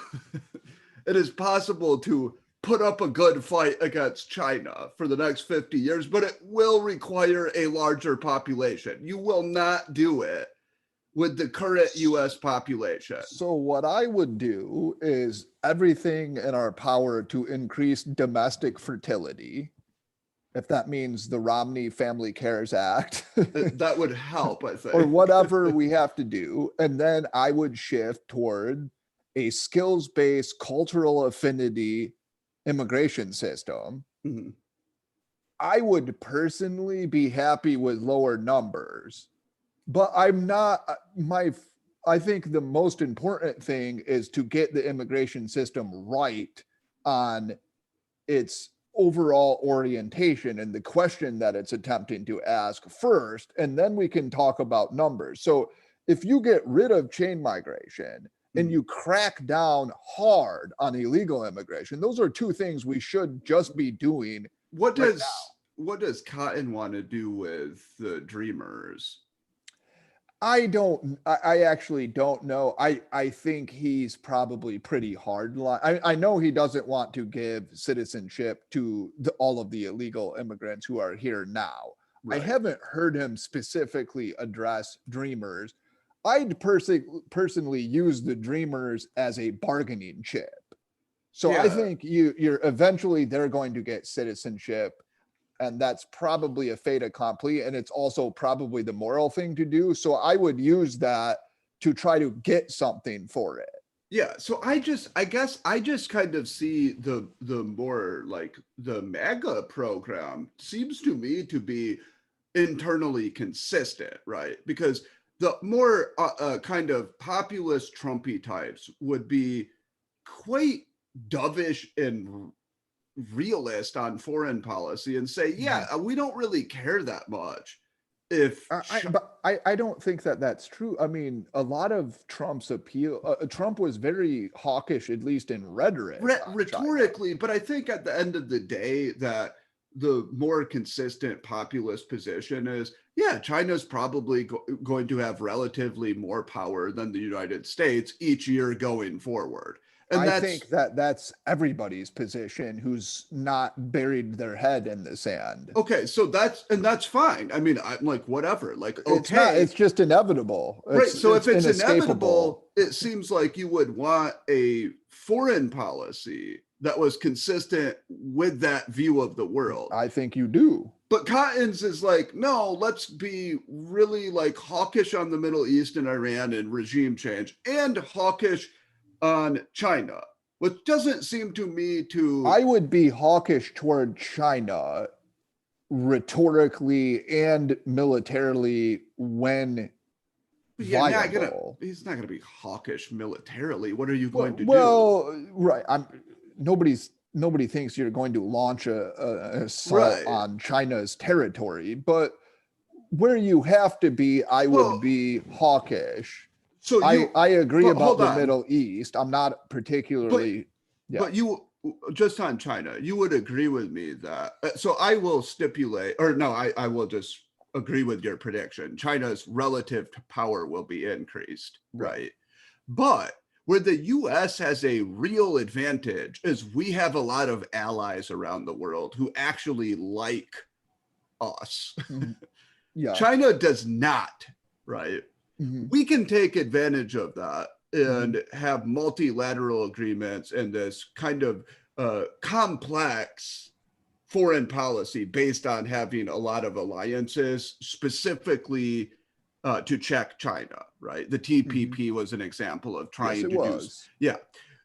It is possible to put up a good fight against China for the next 50 years, but it will require a larger population. You will not do it with the current US population. So what I would do is everything in our power to increase domestic fertility, if that means the Romney Family Cares Act. That would help, I think. Or whatever we have to do. And then I would shift toward a skills-based cultural affinity immigration system. Mm-hmm. I would personally be happy with lower numbers. But I'm not, I think the most important thing is to get the immigration system right on its overall orientation and the question that it's attempting to ask first, and then we can talk about numbers. So if you get rid of chain migration and you crack down hard on illegal immigration, those are two things we should just be doing. What does Cotton want to do with the Dreamers? I actually don't know. I think he's probably pretty hard. I know he doesn't want to give citizenship to all of the illegal immigrants who are here now. Right. I haven't heard him specifically address Dreamers. I'd personally use the Dreamers as a bargaining chip. So yeah. I think you're eventually they're going to get citizenship. and that's probably a fait accompli, and it's also probably the moral thing to do. So I would use that to try to get something for it. Yeah, so I guess I just kind of see the more like the MAGA program seems to me to be internally consistent, right? Because the more kind of populist Trumpy types would be quite dovish and realist on foreign policy and say, yeah, we don't really care that much if But I don't think that that's true. I mean, a lot of Trump's appeal, Trump was very hawkish, at least in rhetoric, rhetorically, but I think at the end of the day that the more consistent populist position is, yeah, China's probably going to have relatively more power than the United States each year going forward. And I think that that's everybody's position who's not buried their head in the sand. Okay, so that's fine. I mean, I'm like, whatever. Like, okay, it's just inevitable, right? So if it's inevitable, it seems like you would want a foreign policy that was consistent with that view of the world. I think you do. But Cotton's is like, no, let's be really like hawkish on the Middle East and Iran and regime change, and hawkish on China, which doesn't seem to me to... I would be hawkish toward China rhetorically and militarily when viable. He's not going to be hawkish militarily. What are you going to do? Well, right. Nobody thinks you're going to launch a assault on China's territory, but where you have to be, I would be hawkish. So I agree about the Middle East. I'm not particularly... But you, just on China, you would agree with me that... So I will stipulate, or no, I will just agree with your prediction. China's relative power will be increased, right? But where the U.S. has a real advantage is we have a lot of allies around the world who actually like us. Yeah. China does not, right? We can take advantage of that and have multilateral agreements and this kind of complex foreign policy based on having a lot of alliances specifically to check China, right? The TPP was an example of trying to do. Yeah.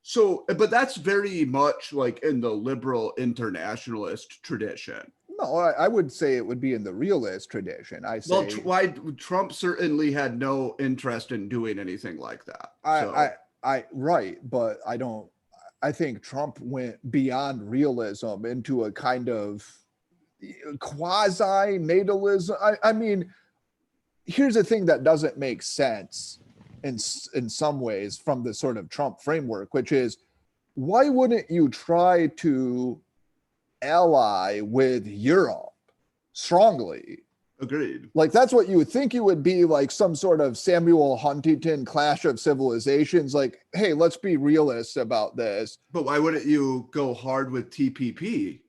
So, but that's very much like in the liberal internationalist tradition. No, I would say it would be in the realist tradition. Well, why Trump certainly had no interest in doing anything like that. Right, but I think Trump went beyond realism into a kind of quasi-natalism. I mean, here's the thing that doesn't make sense in some ways from the sort of Trump framework, which is, why wouldn't you try to ally with Europe strongly? Agreed. Like, that's what you would think you would be, like some sort of Samuel Huntington clash of civilizations. Like, hey, let's be realists about this. But why wouldn't you go hard with TPP?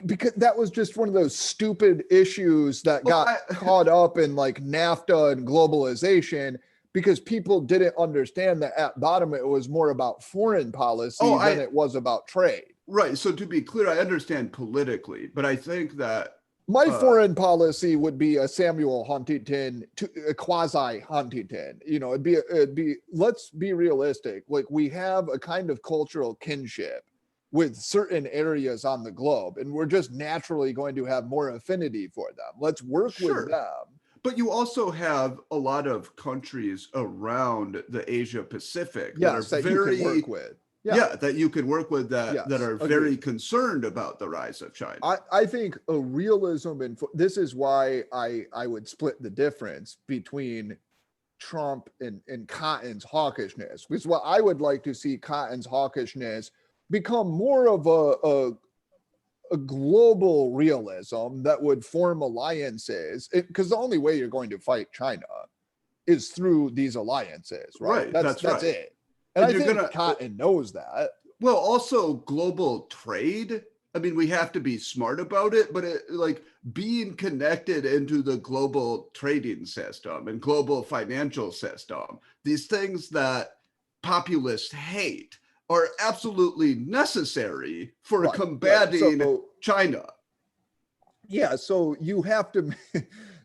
Because that was just one of those stupid issues that got caught up in like NAFTA and globalization, because people didn't understand that at bottom it was more about foreign policy than it was about trade. Right. So to be clear, I understand politically, but I think that my foreign policy would be a Samuel Huntington, a quasi Huntington. You know, it'd be. Let's be realistic. Like, we have a kind of cultural kinship with certain areas on the globe, and we're just naturally going to have more affinity for them. Let's work with them. But you also have a lot of countries around the Asia Pacific that are very, you can work with. That you can work with that are very concerned about the rise of China. I think a realism, and this is why I would split the difference between Trump and Cotton's hawkishness, because what I would like to see Cotton's hawkishness become more of a global realism that would form alliances, because the only way you're going to fight China is through these alliances, right? That's right. It. And I think Cotton knows that. Well, also global trade. I mean, we have to be smart about it, but like being connected into the global trading system and global financial system, these things that populists hate are absolutely necessary for combating China. Yeah, so you have to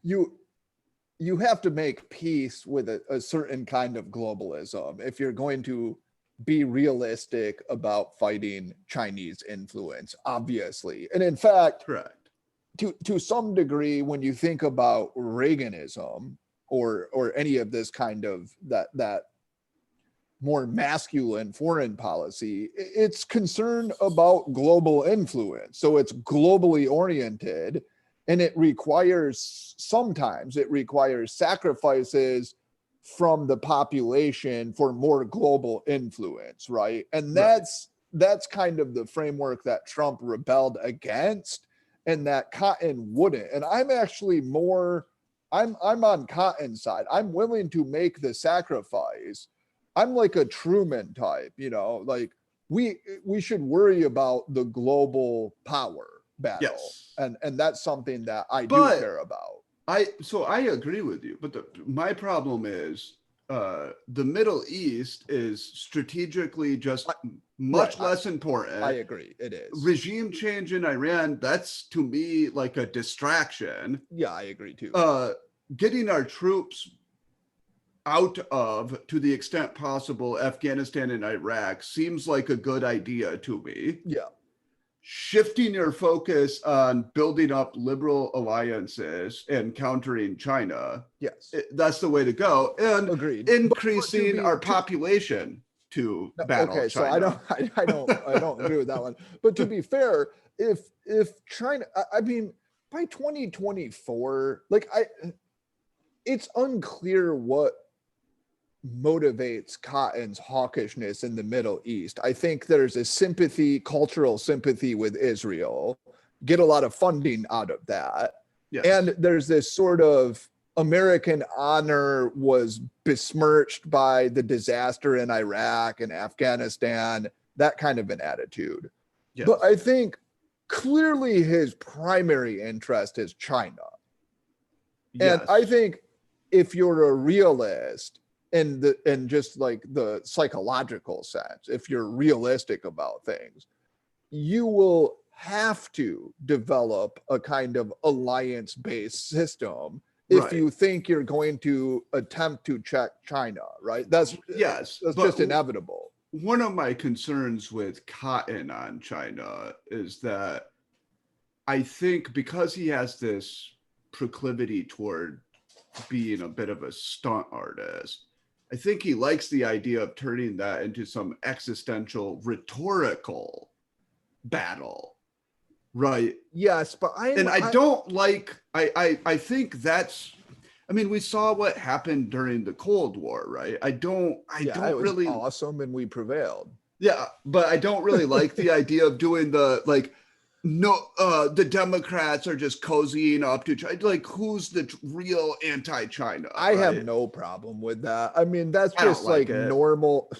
you have to make peace with a certain kind of globalism if you're going to be realistic about fighting Chinese influence, obviously. And in fact, Correct. to some degree, when you think about Reaganism or any of this kind of that more masculine foreign policy, it's concerned about global influence. So it's globally oriented, and sometimes it requires sacrifices from the population for more global influence, right? And that's kind of the framework that Trump rebelled against, and that Cotton wouldn't. And I'm actually I'm on Cotton's side. I'm willing to make the sacrifice. I'm like a Truman type, like we should worry about the global power battle. Yes. And that's something that I do care about. So I agree with you, but my problem is the Middle East is strategically just much less important. I agree. It is. Regime change in Iran, that's to me like a distraction. Yeah, I agree too. Getting our troops out of, to the extent possible, Afghanistan and Iraq seems like a good idea to me. Yeah. Shifting your focus on building up liberal alliances and countering China. Yes. That's the way to go. And agreed. Increasing our population to battle China. So I don't agree with that one. But to be fair, if China, I mean, by 2024, it's unclear what motivates Cotton's hawkishness in the Middle East. I think there's a cultural sympathy with Israel, get a lot of funding out of that. Yes. And there's this sort of American honor was besmirched by the disaster in Iraq and Afghanistan, that kind of an attitude. Yes. But I think clearly his primary interest is China. Yes. And I think if you're a realist, in just like the psychological sense, if you're realistic about things, you will have to develop a kind of alliance-based system if you think you're going to attempt to check China, right? That's just inevitable. One of my concerns with Cotton on China is that I think because he has this proclivity toward being a bit of a stunt artist, I think he likes the idea of turning that into some existential rhetorical battle, right? Yes, but I think that's, I mean, we saw what happened during the Cold War, right? It was really awesome, and we prevailed. Yeah, but I don't really like the idea of doing the the Democrats are just cozying up to China. Like, who's the real anti-China? I have no problem with that. I mean, that's just like normal.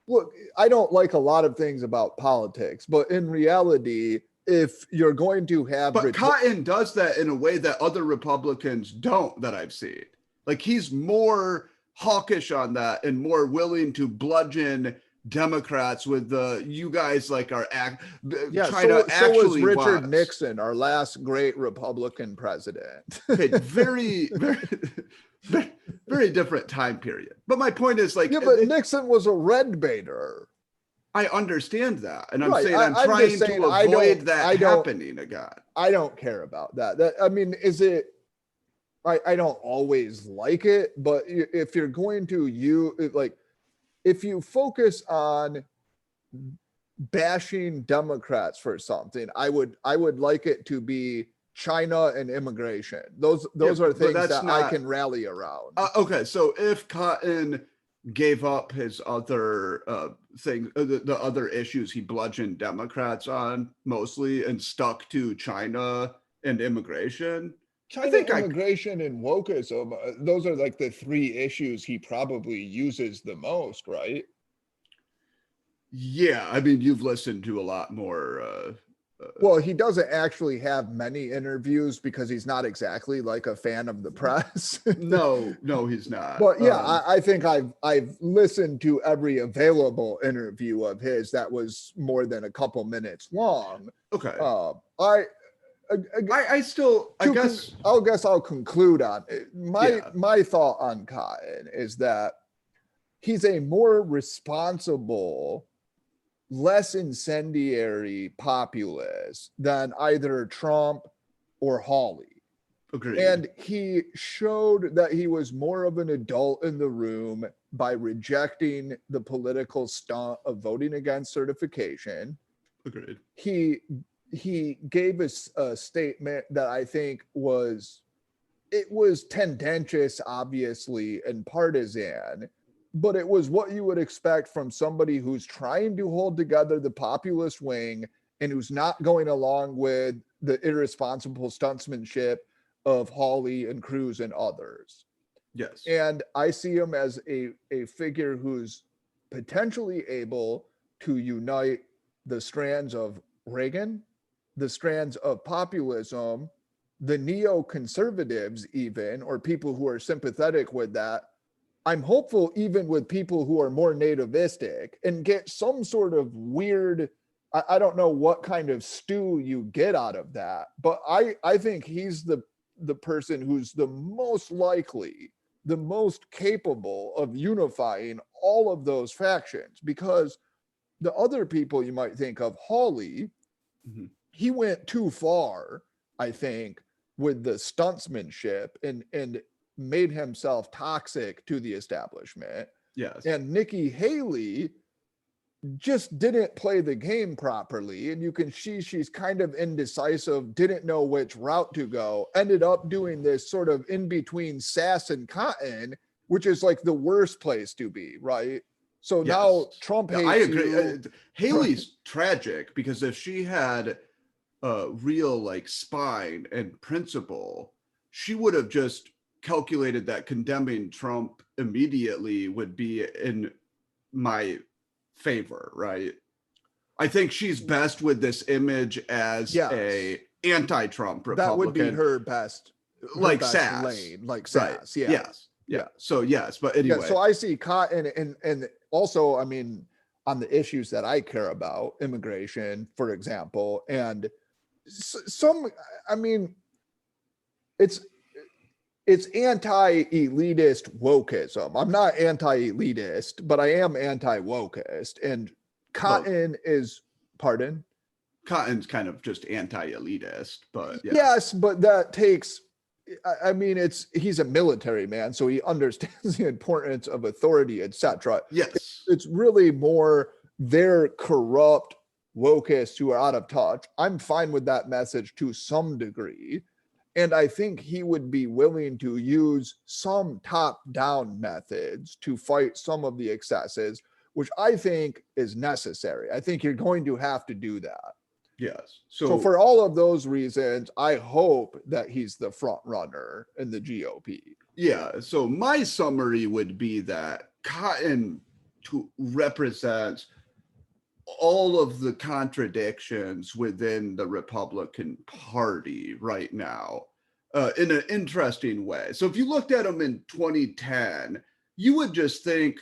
Look, I don't like a lot of things about politics, but in reality, if you're going to have... But Cotton does that in a way that other Republicans don't, that I've seen. Like, he's more hawkish on that and more willing to bludgeon Democrats with you guys like are China so was Richard Nixon, our last great Republican president. Okay, very, very, very, very different time period. But my point is but Nixon was a red baiter. I understand that, and I'm saying I'm trying to avoid that happening again. I don't care about that. I mean, is it? I don't always like it, but if you're going to if you focus on bashing Democrats for something, I would like it to be China and immigration. Those are things that I can rally around. Okay, so if Cotton gave up his other the other issues he bludgeoned Democrats on mostly and stuck to China and immigration. Immigration and wokeism, those are like the three issues he probably uses the most, right? Yeah, I mean, you've listened to a lot more. Well, he doesn't actually have many interviews because he's not exactly like a fan of the press. No, he's not. But yeah, I think I've listened to every available interview of his that was more than a couple minutes long. Okay. I'll conclude on it. My thought on Cotton is that he's a more responsible, less incendiary populist than either Trump or Hawley. Agreed. And he showed that he was more of an adult in the room by rejecting the political stunt of voting against certification. Agreed. He gave us a statement that I think was tendentious, obviously, and partisan, but it was what you would expect from somebody who's trying to hold together the populist wing and who's not going along with the irresponsible stuntsmanship of Hawley and Cruz and others. Yes. And I see him as a figure who's potentially able to unite the strands of Reagan, the strands of populism, the neoconservatives even, or people who are sympathetic with that. I'm hopeful even with people who are more nativistic, and get some sort of weird, I don't know what kind of stew you get out of that, but I think he's the person who's the most likely, the most capable of unifying all of those factions, because the other people you might think of, Hawley, he went too far, I think, with the stuntsmanship and made himself toxic to the establishment. Yes. And Nikki Haley just didn't play the game properly, and you can see she's kind of indecisive, didn't know which route to go, ended up doing this sort of in between Sass and Cotton, which is like the worst place to be, right? So now Trump hates I agree. you. Haley's tragic, because if she had a real like spine and principle, she would have just calculated that condemning Trump immediately would be in my favor, right? I think she's best with this image as a anti-Trump Republican. That would be her best, like Sass lane, like Sass. Right. Yeah. So yes, but anyway. Yeah, so I see Cotton, and also, I mean, on the issues that I care about, immigration, for example, and some, I mean, it's anti-elitist wokeism. I'm not anti-elitist, but I am anti-wokeist. And Cotton is, pardon? Cotton's kind of just anti-elitist, but yeah. Yes, but that takes, I mean, he's a military man, so he understands the importance of authority, etc. Yes. It's really more their corrupt wokeists who are out of touch. I'm fine with that message to some degree. And I think he would be willing to use some top-down methods to fight some of the excesses, which I think is necessary. I think you're going to have to do that. Yes. So for all of those reasons, I hope that he's the front runner in the GOP. Yeah. So my summary would be that Cotton represents all of the contradictions within the Republican Party right now in an interesting way. So if you looked at him in 2010, you would just think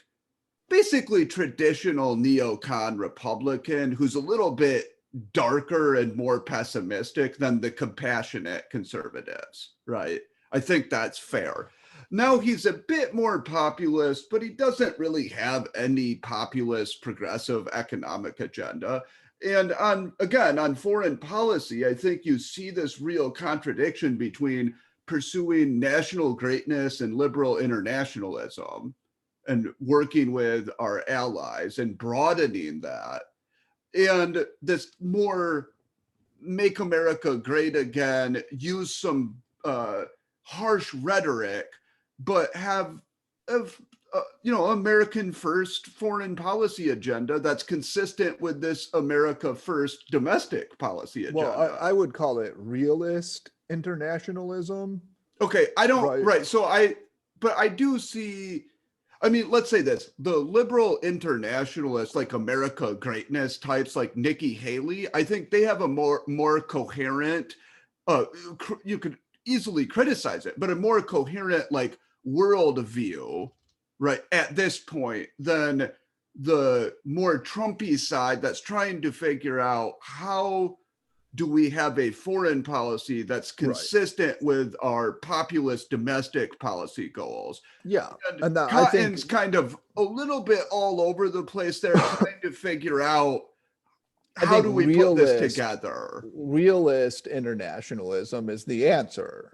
basically traditional neocon Republican who's a little bit darker and more pessimistic than the compassionate conservatives, right? I think that's fair. Now he's a bit more populist, but he doesn't really have any populist progressive economic agenda. And on foreign policy, I think you see this real contradiction between pursuing national greatness and liberal internationalism and working with our allies and broadening that, and this more make America great again, use some harsh rhetoric, but have American first foreign policy agenda that's consistent with this America first domestic policy agenda. Well, I would call it realist internationalism. Okay, I don't, right. So I do see, I mean, let's say this, the liberal internationalists, like America greatness types like Nikki Haley, I think they have a more coherent, you could easily criticize it, but a more coherent like worldview, right, at this point than the more Trumpy side that's trying to figure out how do we have a foreign policy that's consistent with our populist domestic policy goals? Yeah. And Cotton's kind of a little bit all over the place there, trying to figure out how do we put this together? Realist internationalism is the answer,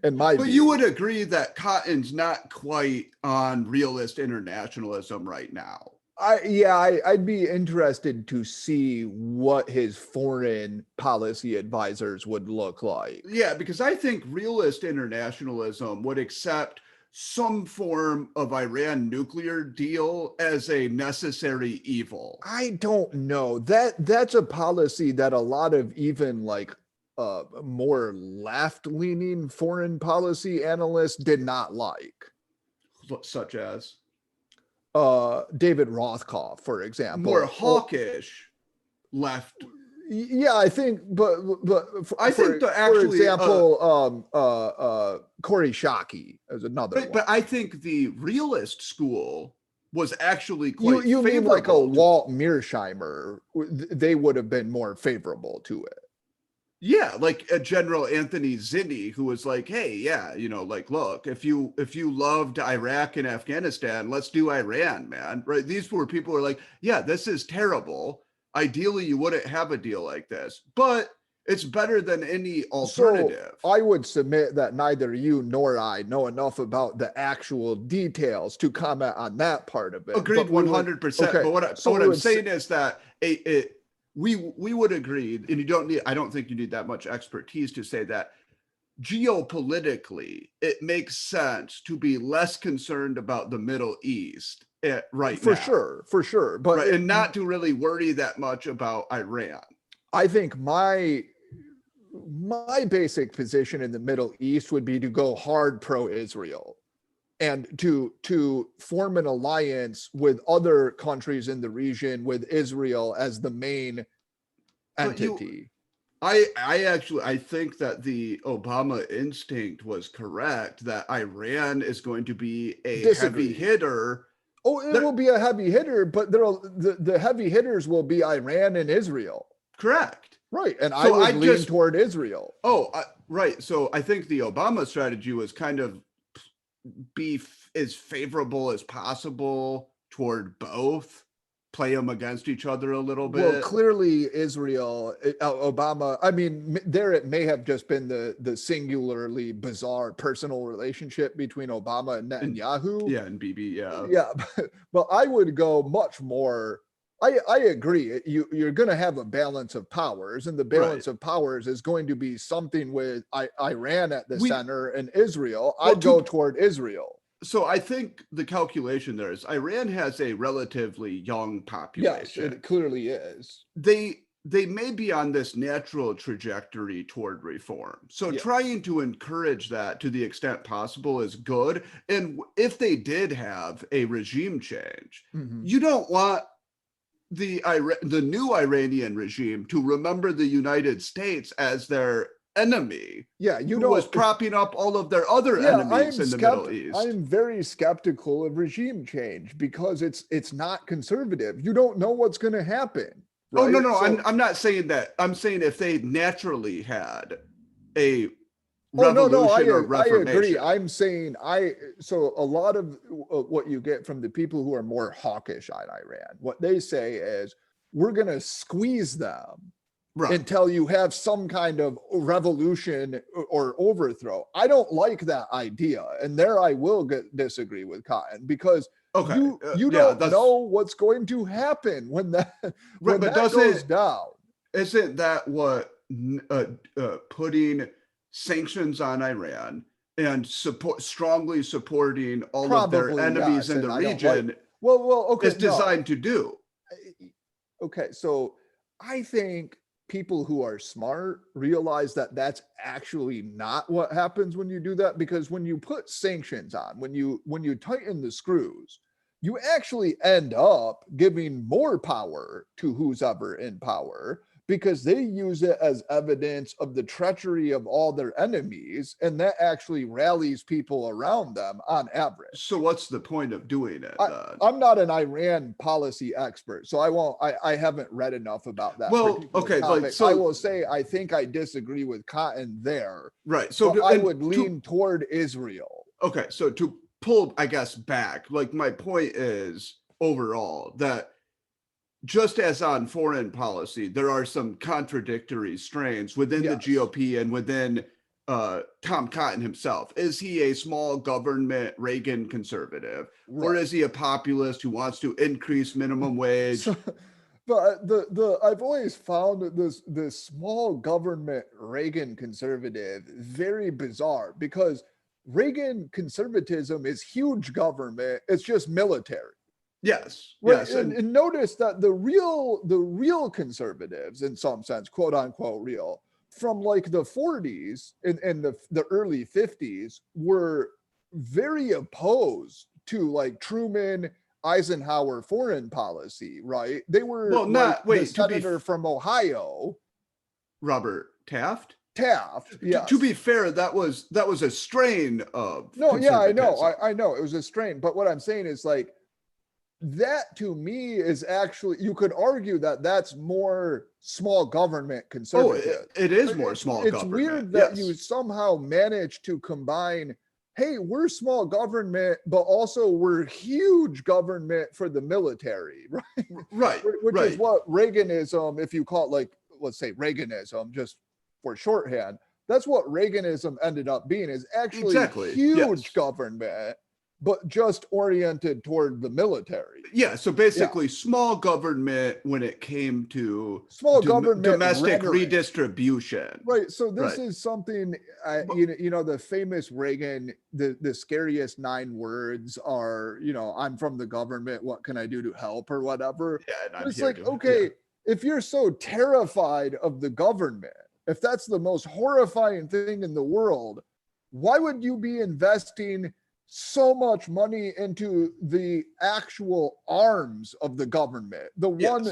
in my view. But you would agree that Cotton's not quite on realist internationalism right now. I'd be interested to see what his foreign policy advisors would look like. Yeah, because I think realist internationalism would accept some form of Iran nuclear deal as a necessary evil. I don't know. That's a policy that a lot of even like more left-leaning foreign policy analysts did not like. Such as? David Rothkopf, for example. More hawkish left. Yeah, I think, but I think for example, Corey Shockey is another one. But I think the realist school was actually quite you favorable. mean like a Walt Mearsheimer? They would have been more favorable to it. Yeah, like a General Anthony Zinni, who was like, hey, yeah, like, look, if you loved Iraq and Afghanistan, let's do Iran, man. Right? These were people who are like, yeah, this is terrible. Ideally, you wouldn't have a deal like this, but it's better than any alternative. So I would submit that neither you nor I know enough about the actual details to comment on that part of it. Agreed, 100%. Okay. But what I'm saying is that we would agree, and I don't think you need that much expertise to say that geopolitically, it makes sense to be less concerned about the Middle East right now. For sure. But and not to really worry that much about Iran. I think my basic position in the Middle East would be to go hard pro-Israel and to form an alliance with other countries in the region with Israel as the main entity. I think that the Obama instinct was correct, that Iran is going to be a heavy hitter. Oh, it will be a heavy hitter, but the heavy hitters will be Iran and Israel. Correct. Right. And so I would lean toward Israel. Right. So I think the Obama strategy was kind of be as favorable as possible toward both, play them against each other a little bit. Well, clearly Israel, Obama, I mean, there it may have just been the singularly bizarre personal relationship between Obama and Netanyahu. And Bibi, yeah. Yeah, but I would go much more. I agree. You're going to have a balance of powers, and the balance of powers is going to be something with Iran at the center and Israel. I'd go toward Israel. So I think the calculation there is Iran has a relatively young population. Yes, it clearly is. They may be on this natural trajectory toward reform. So trying to encourage that to the extent possible is good. And if they did have a regime change, you don't want the new Iranian regime to remember the United States as their enemy. Yeah, who was propping up all of their other enemies in the Middle East. I'm very skeptical of regime change because it's not conservative. You don't know what's going to happen. Right? Oh no, I'm not saying that. I'm saying if they naturally had a revolution or reformation. I agree. I'm saying so a lot of what you get from the people who are more hawkish on Iran, what they say is we're going to squeeze them. Right. Until you have some kind of revolution or overthrow. I don't like that idea. And there I will disagree with Cotton because you don't know what's going to happen when that goes down. Isn't that what putting sanctions on Iran and strongly supporting all of their enemies in the region is designed to do? Okay, so I think people who are smart realize that that's actually not what happens when you do that, because when you put sanctions on, when you tighten the screws, you actually end up giving more power to who's ever in power, because they use it as evidence of the treachery of all their enemies, and that actually rallies people around them on average. So what's the point of doing it then? I'm not an Iran policy expert, so I haven't read enough about that. Well, okay, topic. I will say I think I disagree with Cotton there. Right. So I would lean toward Israel. Okay, so to pull, I guess, back, like my point is overall that just as on foreign policy, there are some contradictory strains within the GOP and within Tom Cotton himself. Is he a small government Reagan conservative, or is he a populist who wants to increase minimum wage? But I've always found this small government Reagan conservative very bizarre, because Reagan conservatism is huge government. It's just military. Yes. Right. Yes. And notice that the real conservatives, in some sense, quote unquote real, from like the 40s and the early 50s, were very opposed to like Truman, Eisenhower foreign policy, right? They were the senator from Ohio, Robert Taft. Yes. To be fair, that was a strain of I know it was a strain, but what I'm saying is like that to me is actually, you could argue that that's more small government conservative. It is more small government. It's weird that you somehow manage to combine, hey, we're small government, but also we're huge government for the military, right? Right. Which is what Reaganism, if you call it like, let's say Reaganism, just for shorthand, that's what Reaganism ended up being, is actually huge government, but just oriented toward the military. Yeah, so basically small government when it came to government domestic redistribution. Right, so this is something, the famous Reagan, the scariest 9 words are, I'm from the government, what can I do to help, or whatever. Yeah, it's like, if you're so terrified of the government, if that's the most horrifying thing in the world, why would you be investing so much money into the actual arms of the government, the one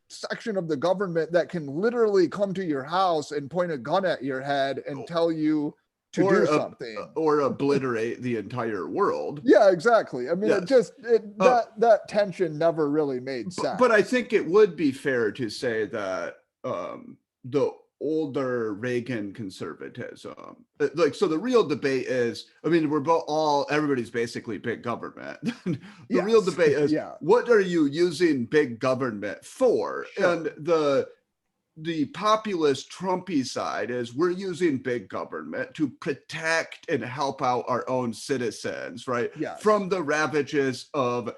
section of the government that can literally come to your house and point a gun at your head and tell you to do something, or obliterate the entire world? Yeah, exactly. I mean, that tension never really made sense. But I think it would be fair to say that the older Reagan conservatism, so the real debate is, I mean, everybody's basically big government. The real debate is, what are you using big government for? And the populist Trumpy side is, we're using big government to protect and help out our own citizens, right? From the ravages of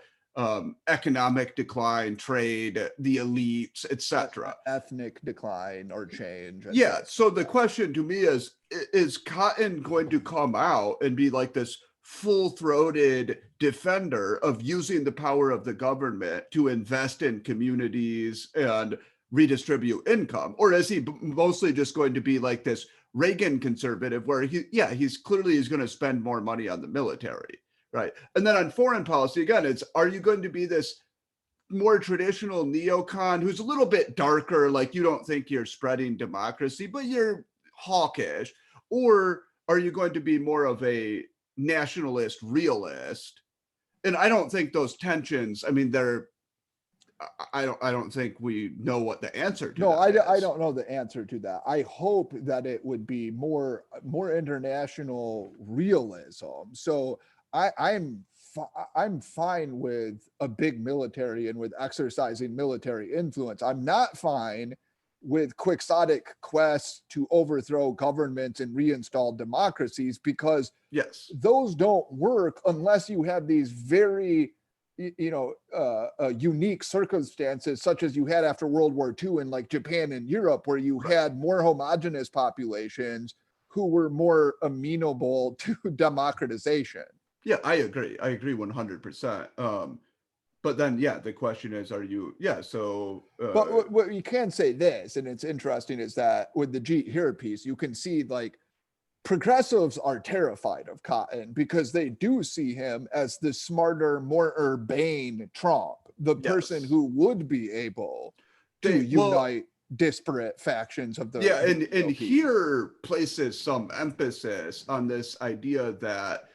economic decline, trade, the elites, etc. Ethnic decline or change. So the question to me is Cotton going to come out and be like this full-throated defender of using the power of the government to invest in communities and redistribute income? Or is he mostly just going to be like this Reagan conservative where he's going to spend more money on the military? Right. And then on foreign policy, again, are you going to be this more traditional neocon who's a little bit darker, like you don't think you're spreading democracy, but you're hawkish? Or are you going to be more of a nationalist realist? And I don't think those tensions, I mean, I don't think we know what the answer to that is. I don't know the answer to that. I hope that it would be more international realism. So I'm fine with a big military and with exercising military influence. I'm not fine with quixotic quests to overthrow governments and reinstall democracies, because those don't work unless you have these very unique circumstances, such as you had after World War II in like Japan and Europe, where you had more homogenous populations who were more amenable to democratization. Yeah, I agree 100%. But then, the question is, are you, but what you can say this, and it's interesting, is that with the Jeet Heer piece, you can see like progressives are terrified of Cotton because they do see him as the smarter, more urbane Trump, the person who would be able to unite disparate factions of the Yeah, and GOP. here places some emphasis on this idea that,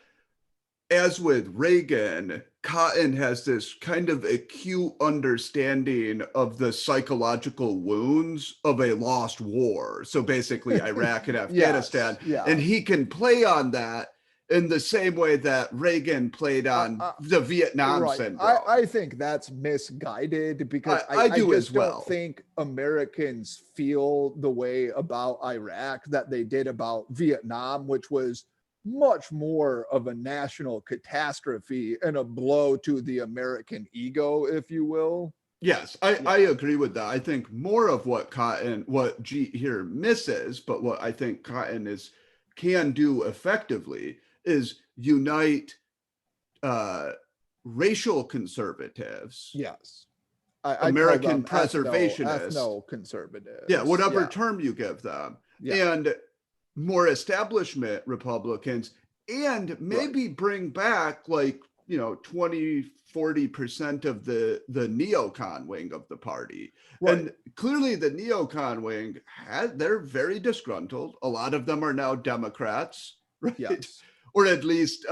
as with Reagan, Cotton has this kind of acute understanding of the psychological wounds of a lost war. So basically, Iraq and Afghanistan. Yes. And he can play on that in the same way that Reagan played on the Vietnam syndrome. I think that's misguided because I do just as well. don't think Americans feel the way about Iraq that they did about Vietnam, which was much more of a national catastrophe and a blow to the American ego, if you will. Yes, I agree with that. I think more of what G here misses, but what I think Cotton can do effectively is unite racial conservatives. Yes. American preservationists. Ethno-conservatives. Yeah, whatever term you give them. Yeah. And more establishment Republicans, and maybe bring back 20-40% of the neocon wing of the party. Right. And clearly the neocon wing they're very disgruntled. A lot of them are now Democrats, right? Yes. Or at least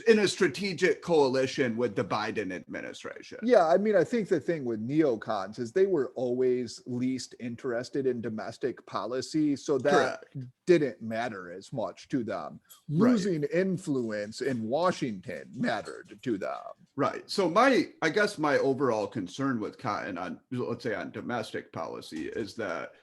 in a strategic coalition with the Biden administration. Yeah, I mean, I think the thing with neocons is they were always least interested in domestic policy, so that didn't matter as much to them. Losing influence in Washington mattered to them. Right. So I guess my overall concern with Cotton on, let's say, on domestic policy is that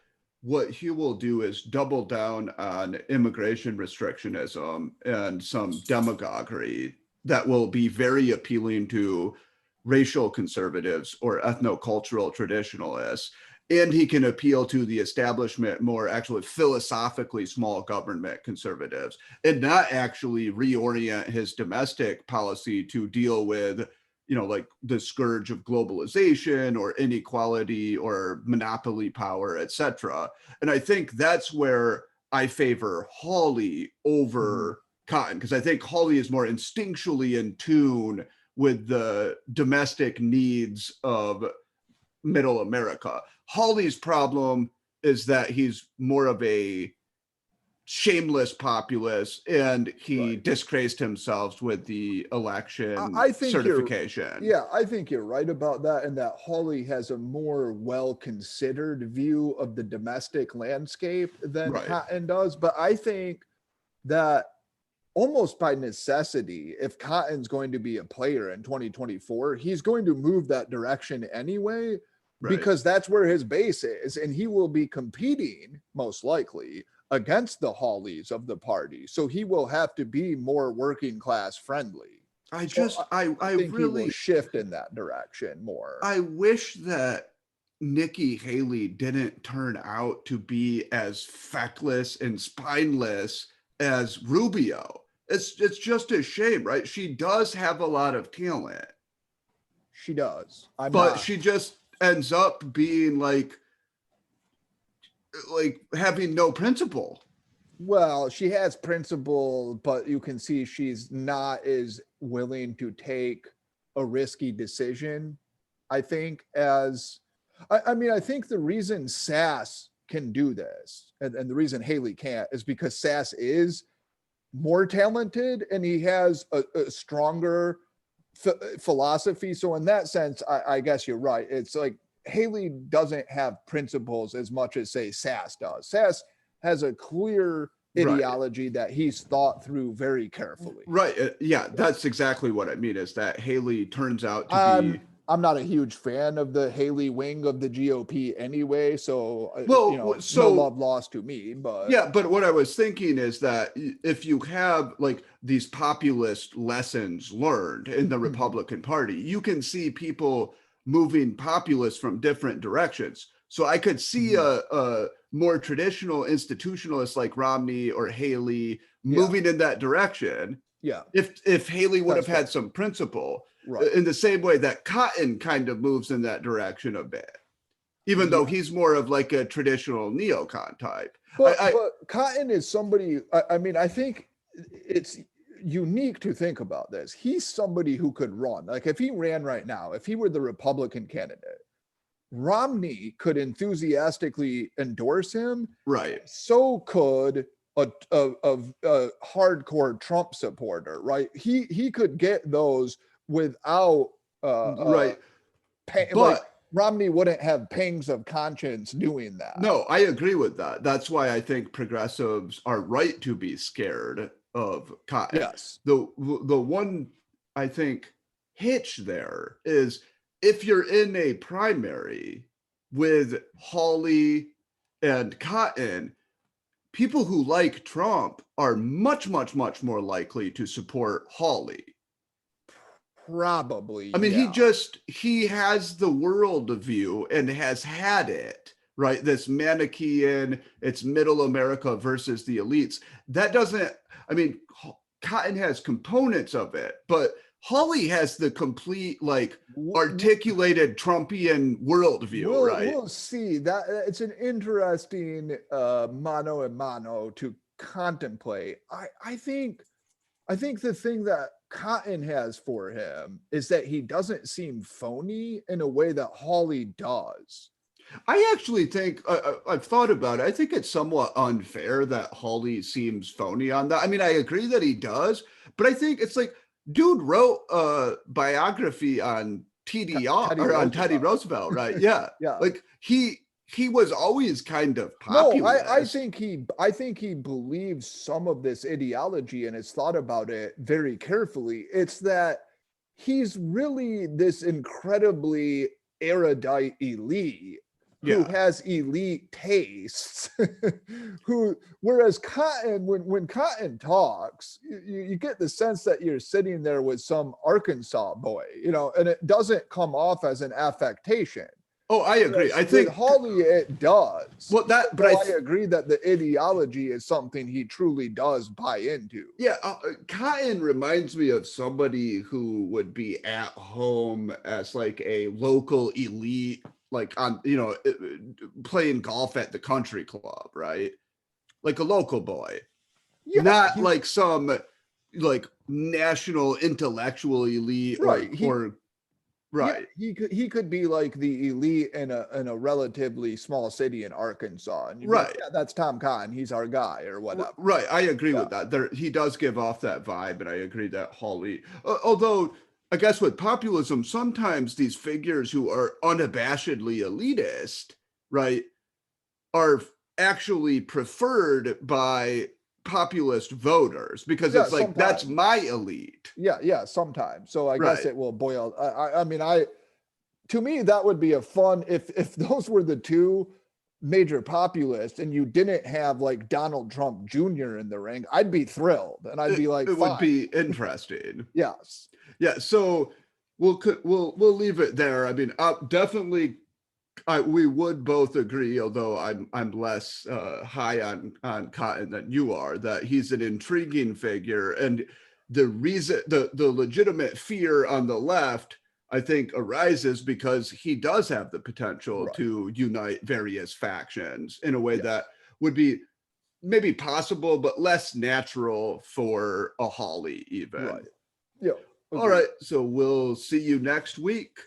what he will do is double down on immigration restrictionism and some demagoguery that will be very appealing to racial conservatives or ethnocultural traditionalists. And he can appeal to the establishment, more actually philosophically small government conservatives, and not actually reorient his domestic policy to deal with like the scourge of globalization or inequality or monopoly power, etc. And I think that's where I favor Hawley over Cotton, because I think Hawley is more instinctually in tune with the domestic needs of middle America. Hawley's problem is that he's more of a shameless populist, and he disgraced himself with the election certification. I think you're right about that, and that Hawley has a more well-considered view of the domestic landscape than Cotton does. But I think that almost by necessity, if Cotton's going to be a player in 2024, he's going to move that direction anyway, because that's where his base is, and he will be competing most likely against the Hawleys of the party. So he will have to be more working class friendly. I think really he will shift in that direction more. I wish that Nikki Haley didn't turn out to be as feckless and spineless as Rubio. It's just a shame, right? She does have a lot of talent. She does. She just ends up being like having no principle. Well, she has principle, but you can see she's not as willing to take a risky decision, I think, as I think the reason Sass can do this and the reason Haley can't is because Sass is more talented and he has a stronger philosophy. So in that sense, I guess you're right. It's like Haley doesn't have principles as much as, say, Sass does. Sass has a clear ideology that he's thought through very carefully. Right. That's exactly what I mean, is that Haley turns out to be... I'm not a huge fan of the Haley wing of the GOP anyway, so no love lost to me. But but what I was thinking is that if you have like these populist lessons learned in the Republican Party, you can see people moving populists from different directions. So I could see a more traditional institutionalist like Romney or Haley moving in that direction. Yeah. If Haley would have had some principle. Right. In the same way that Cotton kind of moves in that direction a bit, even though he's more of like a traditional neocon type. But Cotton is somebody, I think it's unique to think about this. He's somebody who could run. Like if he ran right now, if he were the Republican candidate, Romney could enthusiastically endorse him, Right. so could a hardcore Trump supporter, right? He could get those without Right. like But Romney wouldn't have pangs of conscience doing that. no, I agree with that. That's why I think progressives are right to be scared of Cotton. Yes. The one, I think, hitch there is if you're in a primary with Hawley and Cotton, people who like Trump are much, much, much more likely to support Hawley. Probably. I mean, yeah. he has the world view and has had it, right? This Manichaean, it's middle America versus the elites. That doesn't, I mean, Cotton has components of it, but Hawley has the complete, like, articulated Trumpian worldview, right? We'll see. That it's an interesting mano a mano to contemplate. I think the thing that Cotton has for him is that he doesn't seem phony in a way that Hawley does. I actually think I've thought about it. I think it's somewhat unfair that Hawley seems phony on that. I mean, I agree that he does, but I think it's like, dude wrote a biography on TDR or on Teddy Roosevelt, right? Yeah, yeah. Like he was always kind of populist. No, I think he believes some of this ideology and has thought about it very carefully. It's that he's really this incredibly erudite elite who has elite tastes, whereas Cotton, when Cotton talks, you get the sense that you're sitting there with some Arkansas boy, and it doesn't come off as an affectation. Oh, I agree. I think with Hawley it does. Well, but I agree that the ideology is something he truly does buy into. Yeah, Cotton reminds me of somebody who would be at home as like a local elite, like on playing golf at the country club, right? Like a local boy, not like some like national intellectual elite, right? Right. Yeah, he could be like the elite in a relatively small city in Arkansas. And right. Like, yeah, that's Tom Cotton. He's our guy or whatever. Right. I agree with that. He does give off that vibe. And I agree that Hawley, although I guess with populism, sometimes these figures who are unabashedly elitist, right, are actually preferred by populist voters because it's like, that's my elite. Yeah, sometimes. So I guess it will boil. I mean, to me, that would be a fun, if those were the two major populists and you didn't have like Donald Trump Jr. in the ring, I'd be thrilled. And I'd be like, it would be interesting. Yes. Yeah. So we'll leave it there. I mean, definitely we would both agree, although I'm less high on Cotton than you are, that he's an intriguing figure. And the reason, the legitimate fear on the left, I think, arises because he does have the potential to unite various factions in a way that would be maybe possible, but less natural for a Hawley even. Right. Yeah. All right. So we'll see you next week.